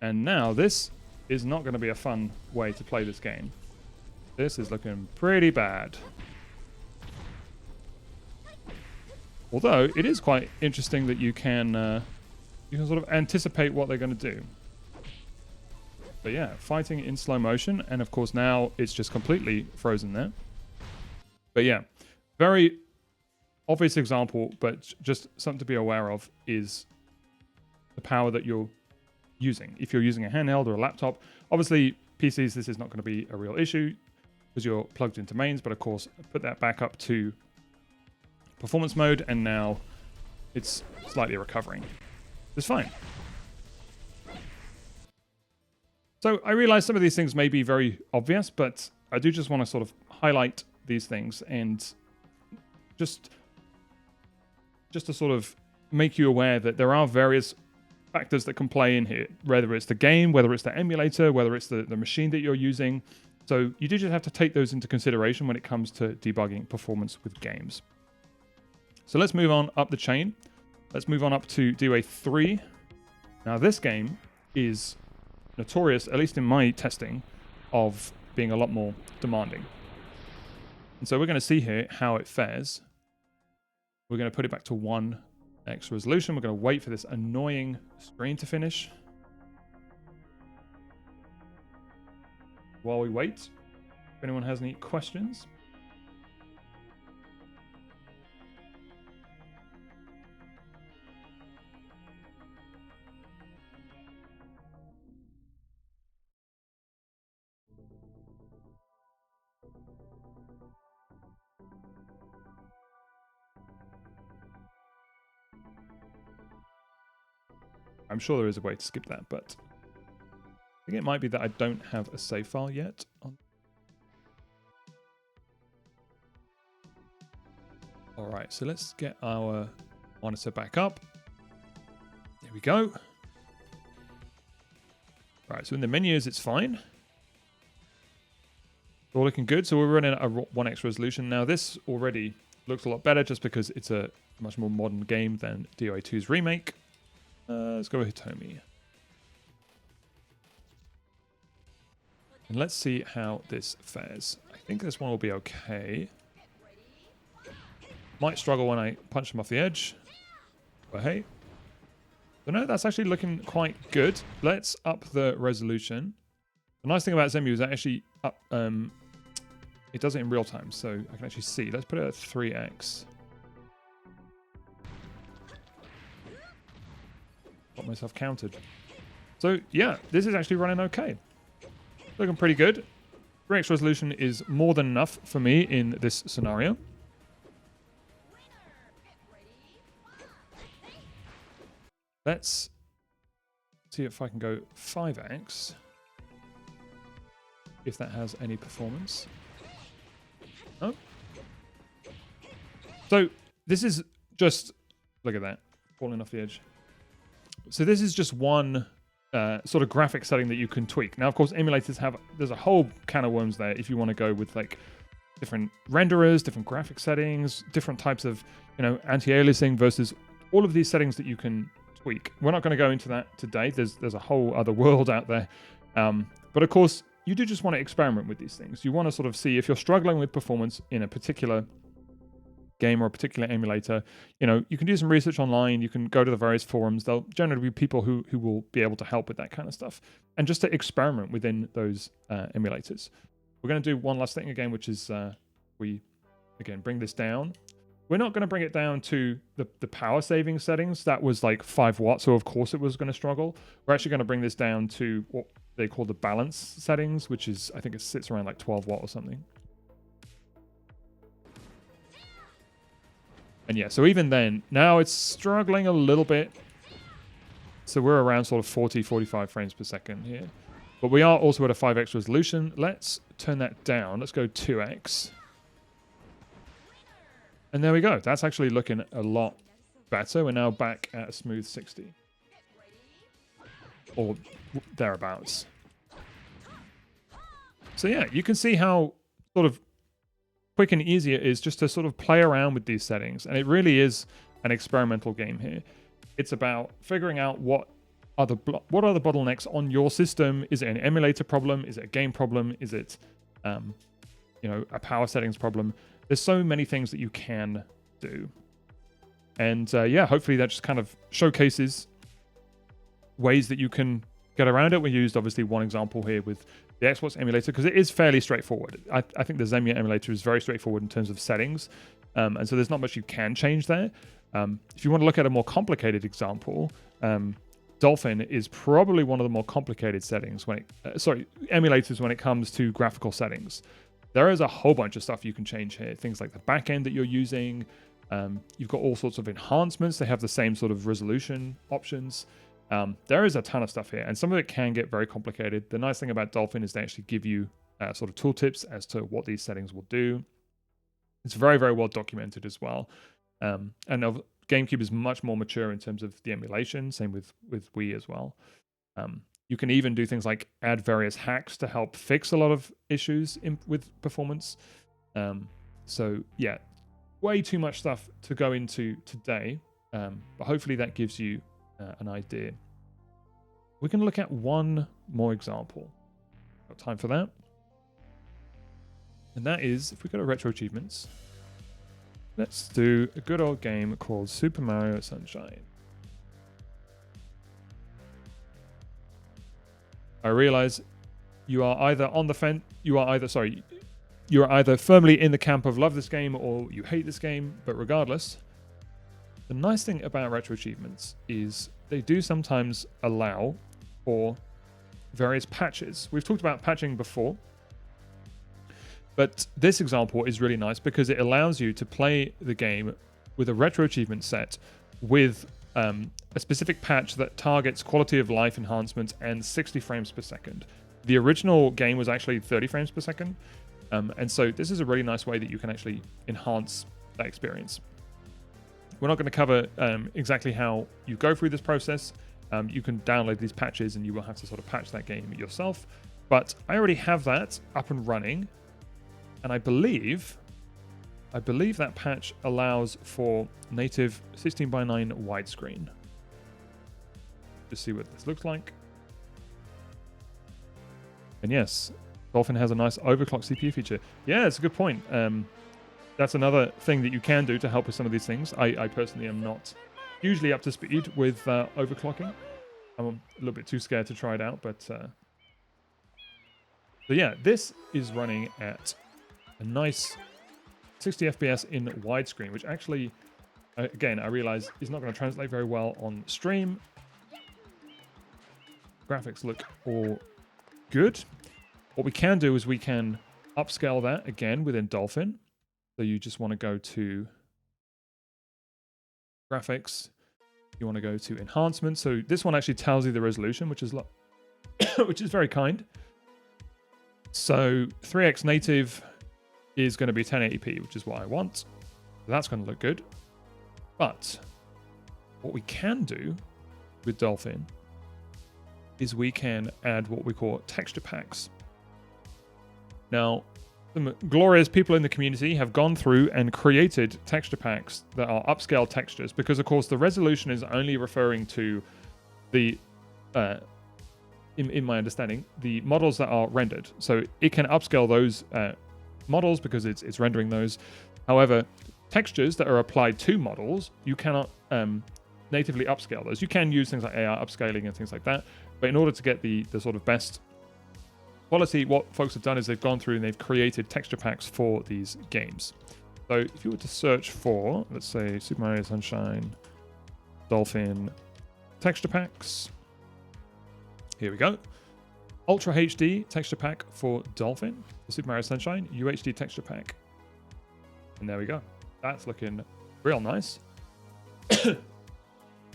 And now this is not going to be a fun way to play this game. This is looking pretty bad. Although, it is quite interesting that you can sort of anticipate what they're going to do. But yeah, fighting in slow motion, and of course now it's just completely frozen there. But yeah, very obvious example, but just something to be aware of is the power that you're using. If you're using a handheld or a laptop, obviously PCs, this is not going to be a real issue, because you're plugged into mains, but of course put that back up to performance mode and now it's slightly recovering. It's fine. So I realize some of these things may be very obvious, but I do just want to sort of highlight these things and just to sort of make you aware that there are various factors that can play in here, whether it's the game, whether it's the emulator, whether it's the machine that you're using. So you do just have to take those into consideration when it comes to debugging performance with games. So let's move on up the chain. Let's move on up to DOA 3. Now this game is notorious, at least in my testing, of being a lot more demanding. And so we're going to see here how it fares. We're going to put it back to 1x resolution. We're going to wait for this annoying screen to finish. While we wait, if anyone has any questions. I'm sure there is a way to skip that, but I think it might be that I don't have a save file yet. All right, so let's get our monitor back up. There we go. All right, so in the menus, it's fine. All looking good. So we're running at a 1x resolution. Now this already looks a lot better just because it's a much more modern game than DOA 2's remake. Let's go with Hitomi. And let's see how this fares. I think this one will be okay. Might struggle when I punch him off the edge. But hey. So no, that's actually looking quite good. Let's up the resolution. The nice thing about Zemu is that actually up, it does it in real time, so I can actually see. Let's put it at 3x. Got myself counted. So yeah, this is actually running okay. Looking pretty good. 3x resolution is more than enough for me in this scenario. Let's see if I can go 5x. If that has any performance. Oh. So this is just, look at that, falling off the edge. So this is just one sort of graphic setting that you can tweak. Now, of course, emulators have, there's a whole can of worms there if you want to go with like different renderers, different graphic settings, different types of, you know, anti-aliasing versus all of these settings that you can tweak. We're not going to go into that today. There's a whole other world out there. But of course, you do just want to experiment with these things. You want to sort of see if you're struggling with performance in a particular game or a particular emulator. You can do some research online. You can go to the various forums. There'll generally be people who will be able to help with that kind of stuff. And just to experiment within those emulators. We're going to do one last thing again, which is we, again, bring this down. We're not going to bring it down to the power saving settings. That was like 5 watts, so of course it was going to struggle. We're actually going to bring this down to what they call the balance settings, which is, I think it sits around like 12 watt or something. And yeah, so even then, now it's struggling a little bit. So we're around sort of 40, 45 frames per second here. But we are also at a 5x resolution. Let's turn that down. Let's go 2x. And there we go. That's actually looking a lot better. We're now back at a smooth 60. Or thereabouts. So yeah, you can see how sort of quick and easy it is just to sort of play around with these settings. And it really is an experimental game here. It's about figuring out what are the bottlenecks on your system. Is it an emulator problem? Is it a game problem? Is it a power settings problem? There's so many things that you can do. And yeah, hopefully that just kind of showcases ways that you can get around it. We used obviously one example here with the Xbox emulator because it is fairly straightforward. I think the Xemea emulator is very straightforward in terms of settings. And so there's not much you can change there. If you want to look at a more complicated example, Dolphin is probably one of the more complicated settings emulators when it comes to graphical settings. There is a whole bunch of stuff you can change here. Things like the backend that you're using. You've got all sorts of enhancements. They have the same sort of resolution options. There is a ton of stuff here, and some of it can get very complicated. The nice thing about Dolphin is they actually give you sort of tooltips as to what these settings will do. It's very, very well documented as well. And GameCube is much more mature in terms of the emulation. Same with Wii as well. You can even do things like add various hacks to help fix a lot of issues with performance. So yeah, way too much stuff to go into today. But hopefully that gives you an idea. We can look at one more example. Got time for that. And that is, if we go to Retro Achievements, let's do a good old game called Super Mario Sunshine. I realize you are either on the fence, you are either firmly in the camp of love this game or you hate this game, but regardless, the nice thing about Retro Achievements is they do sometimes allow for various patches. We've talked about patching before, but this example is really nice because it allows you to play the game with a Retro Achievement set with a specific patch that targets quality of life enhancements and 60 frames per second. The original game was actually 30 frames per second. And so this is a really nice way that you can actually enhance that experience. We're not going to cover exactly how you go through this process. You can download these patches and you will have to sort of patch that game yourself. But I already have that up and running. And I believe that patch allows for native 16:9 widescreen. Just see what this looks like. And yes, Dolphin has a nice overclock CPU feature. Yeah, it's a good point. That's another thing that you can do to help with some of these things. I personally am not hugely up to speed with overclocking. I'm a little bit too scared to try it out, but so yeah, this is running at a nice 60 FPS in widescreen, which actually, again, I realize is not going to translate very well on stream. Graphics look all good. What we can do is we can upscale that again within Dolphin. So you just want to go to graphics. You want to go to enhancement. So this one actually tells you the resolution, which is which is very kind. So 3x native is going to be 1080p, which is what I want. So that's going to look good. But what we can do with Dolphin is we can add what we call texture packs. Now, some glorious people in the community have gone through and created texture packs that are upscale textures, because of course the resolution is only referring to the in my understanding, the models that are rendered. So it can upscale those models because it's rendering those. However, textures that are applied to models, you cannot natively upscale those. You can use things like AI upscaling and things like that, but in order to get the sort of best quality, what folks have done is they've gone through and they've created texture packs for these games. So if you were to search for, let's say, Super Mario Sunshine, Dolphin texture packs, here we go. Ultra HD texture pack for Dolphin, Super Mario Sunshine, UHD texture pack. And there we go. That's looking real nice.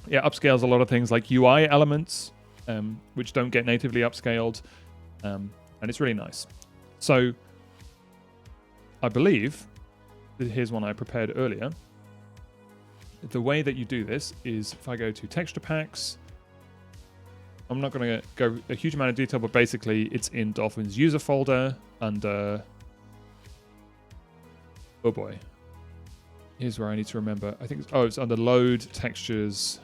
Yeah, upscales a lot of things like UI elements, which don't get natively upscaled. And it's really nice. So I believe, here's one I prepared earlier. The way that you do this is if I go to texture packs, I'm not going to go a huge amount of detail, but basically it's in Dolphin's user folder under, oh boy, here's where I need to remember. I think, it's under load textures.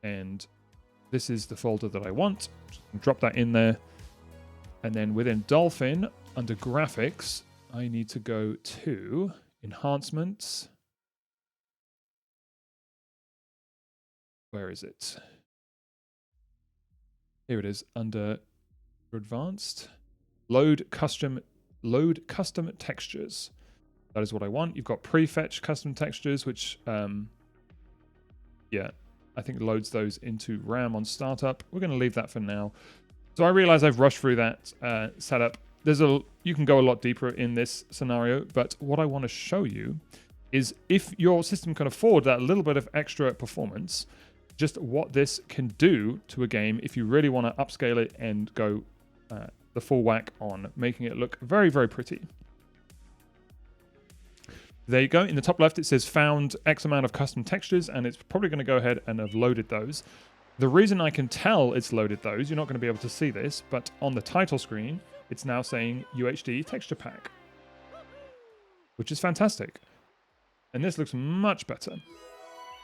And this is the folder that I want. Just drop that in there. And then within Dolphin, under graphics, I need to go to enhancements. Where is it? Here it is, under advanced. Load custom textures. That is what I want. You've got prefetch custom textures, which yeah, I think loads those into RAM on startup. We're going to leave that for now. So I realize I've rushed through that setup. You can go a lot deeper in this scenario, but what I want to show you is if your system can afford that little bit of extra performance, just what this can do to a game if you really want to upscale it and go the full whack on making it look very, very pretty. There you go. In the top left, it says found X amount of custom textures, and it's probably going to go ahead and have loaded those. The reason I can tell it's loaded those, you're not going to be able to see this, but on the title screen, it's now saying UHD texture pack, which is fantastic. And this looks much better.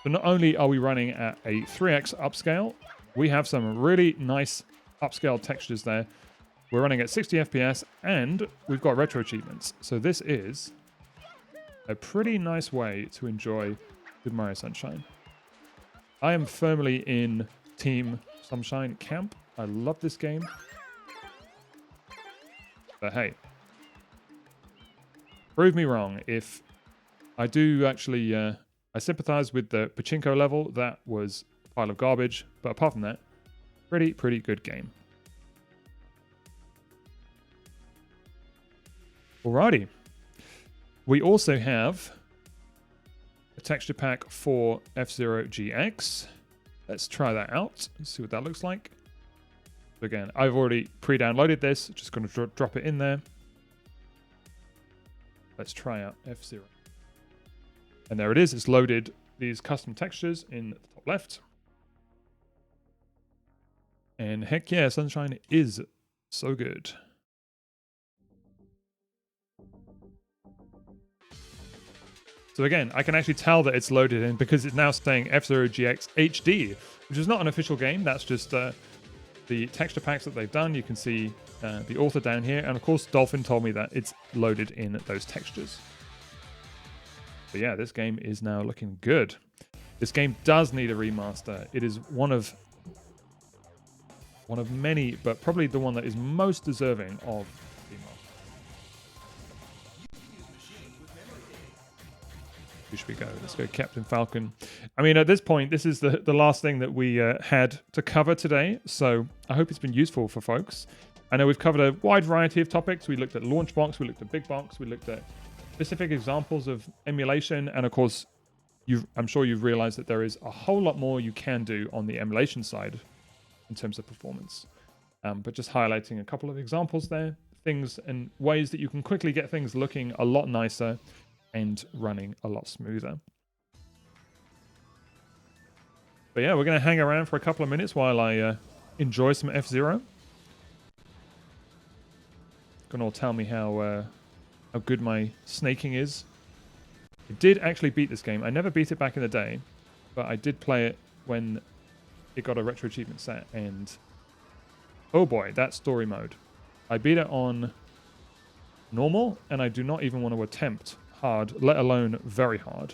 So not only are we running at a 3x upscale, we have some really nice upscale textures there. We're running at 60 FPS, and we've got retro achievements. So this is a pretty nice way to enjoy Super Mario Sunshine. I am firmly in Team Sunshine camp. I love this game. But hey, prove me wrong. If I do actually, I sympathize with the pachinko level. That was a pile of garbage. But apart from that, pretty good game. Alrighty. We also have a texture pack for F-Zero GX. Let's try that out and see what that looks like. So again, I've already pre-downloaded this. Just going to drop it in there. Let's try out F-Zero. And there it is. It's loaded these custom textures in the top left. And heck yeah, Sunshine is so good. So again, I can actually tell that it's loaded in because it's now saying F-Zero GX HD, which is not an official game. That's just the texture packs that they've done. You can see the author down here. And of course, Dolphin told me that it's loaded in those textures. But yeah, this game is now looking good. This game does need a remaster. It is one of many, but probably the one that is most deserving of remaster. Who should we go? Let's go Captain Falcon. I mean, at this point, this is the last thing that we had to cover today. So I hope it's been useful for folks. I know we've covered a wide variety of topics. We looked at LaunchBox, we looked at Big Box, we looked at specific examples of emulation. And of course, I'm sure you've realized that there is a whole lot more you can do on the emulation side in terms of performance. But just highlighting a couple of examples there, things and ways that you can quickly get things looking a lot nicer and running a lot smoother. But yeah, we're going to hang around for a couple of minutes while I enjoy some F-Zero. Can all tell me how good my snaking is. I did actually beat this game. I never beat it back in the day, but I did play it when it got a retro achievement set, and oh boy, that story mode. I beat it on normal, and I do not even want to attempt hard, let alone very hard.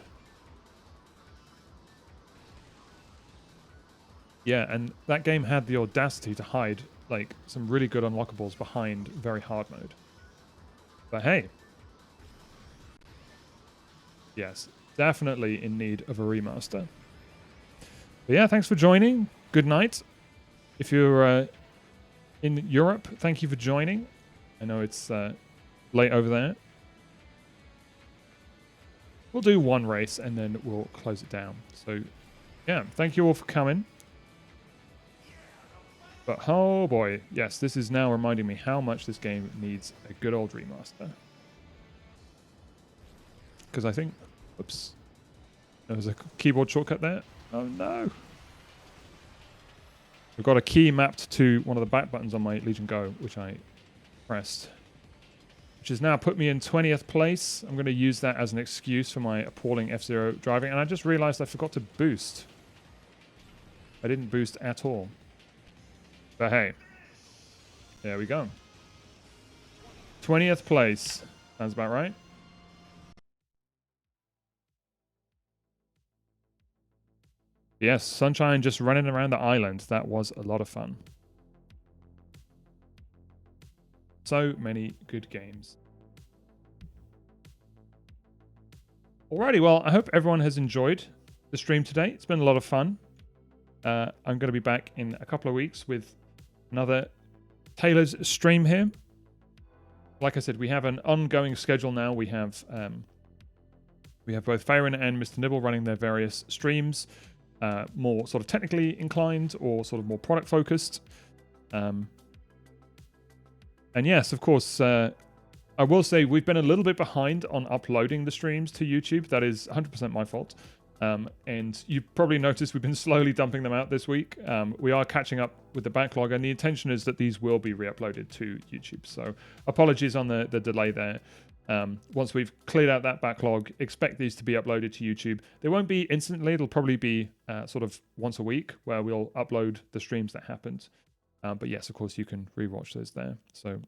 Yeah, and that game had the audacity to hide like some really good unlockables behind very hard mode. But hey, yes, definitely in need of a remaster. But yeah, thanks for joining. Good night. If you're in Europe, thank you for joining. I know it's late over there. We'll do one race and then we'll close it down. So yeah, thank you all for coming. But oh boy, yes, this is now reminding me how much this game needs a good old remaster. Because I think, oops, there was a keyboard shortcut there. Oh no. We've got a key mapped to one of the back buttons on my Legion Go, which I pressed. Which has now put me in 20th place. I'm going to use that as an excuse for my appalling F-Zero driving. And I just realized I forgot to boost. I didn't boost at all. But hey, there we go. 20th place. Sounds about right. Yes, Sunshine just running around the island. That was a lot of fun. So many good games. Alrighty, well, I hope everyone has enjoyed the stream today. It's been a lot of fun. I'm going to be back in a couple of weeks with another tailored stream here. Like I said, we have an ongoing schedule now. We have both Farin and Mr. Nibble running their various streams, more sort of technically inclined or sort of more product focused. And yes, of course, I will say we've been a little bit behind on uploading the streams to YouTube. That is 100% my fault. And you probably noticed we've been slowly dumping them out this week. We are catching up with the backlog, and the intention is that these will be re-uploaded to YouTube. So apologies on the delay there. Once we've cleared out that backlog, expect these to be uploaded to YouTube. They won't be instantly. It'll probably be sort of once a week where we'll upload the streams that happened. But yes, of course, you can rewatch those there. So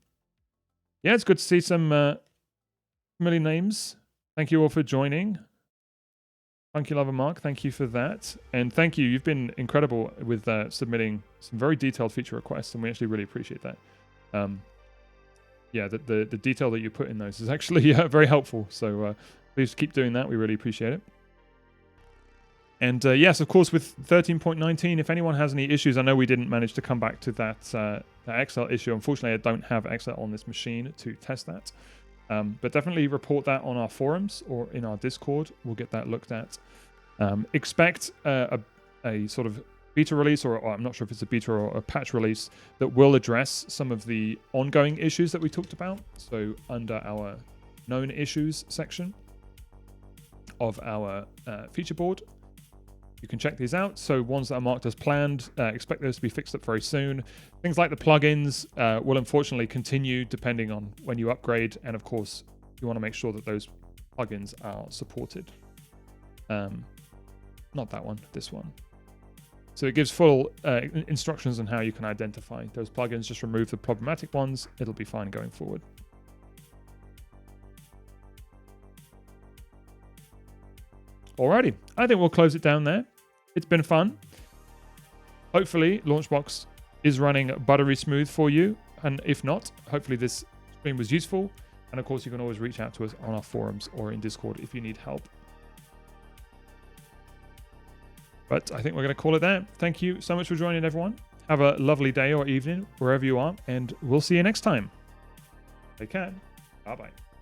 yeah, it's good to see some familiar names. Thank you all for joining. Funky Lover Mark, thank you for that. And thank you. You've been incredible with submitting some very detailed feature requests, and we actually really appreciate that. Yeah, the detail that you put in those is actually very helpful. So please keep doing that. We really appreciate it. And yes, of course, with 13.19, if anyone has any issues, I know we didn't manage to come back to that Excel issue. Unfortunately, I don't have Excel on this machine to test that. But definitely report that on our forums or in our Discord. We'll get that looked at. Expect a sort of beta release, or I'm not sure if it's a beta or a patch release, that will address some of the ongoing issues that we talked about. So under our known issues section of our feature board, you can check these out. So ones that are marked as planned, expect those to be fixed up very soon. Things like the plugins will unfortunately continue depending on when you upgrade. And of course, you want to make sure that those plugins are supported. Not that one, this one. So it gives full instructions on how you can identify those plugins. Just remove the problematic ones. It'll be fine going forward. Alrighty, I think we'll close it down there. It's been fun. Hopefully, LaunchBox is running buttery smooth for you. And if not, hopefully this stream was useful. And of course, you can always reach out to us on our forums or in Discord if you need help. But I think we're going to call it there. Thank you so much for joining, everyone. Have a lovely day or evening, wherever you are. And we'll see you next time. Take care. Bye-bye.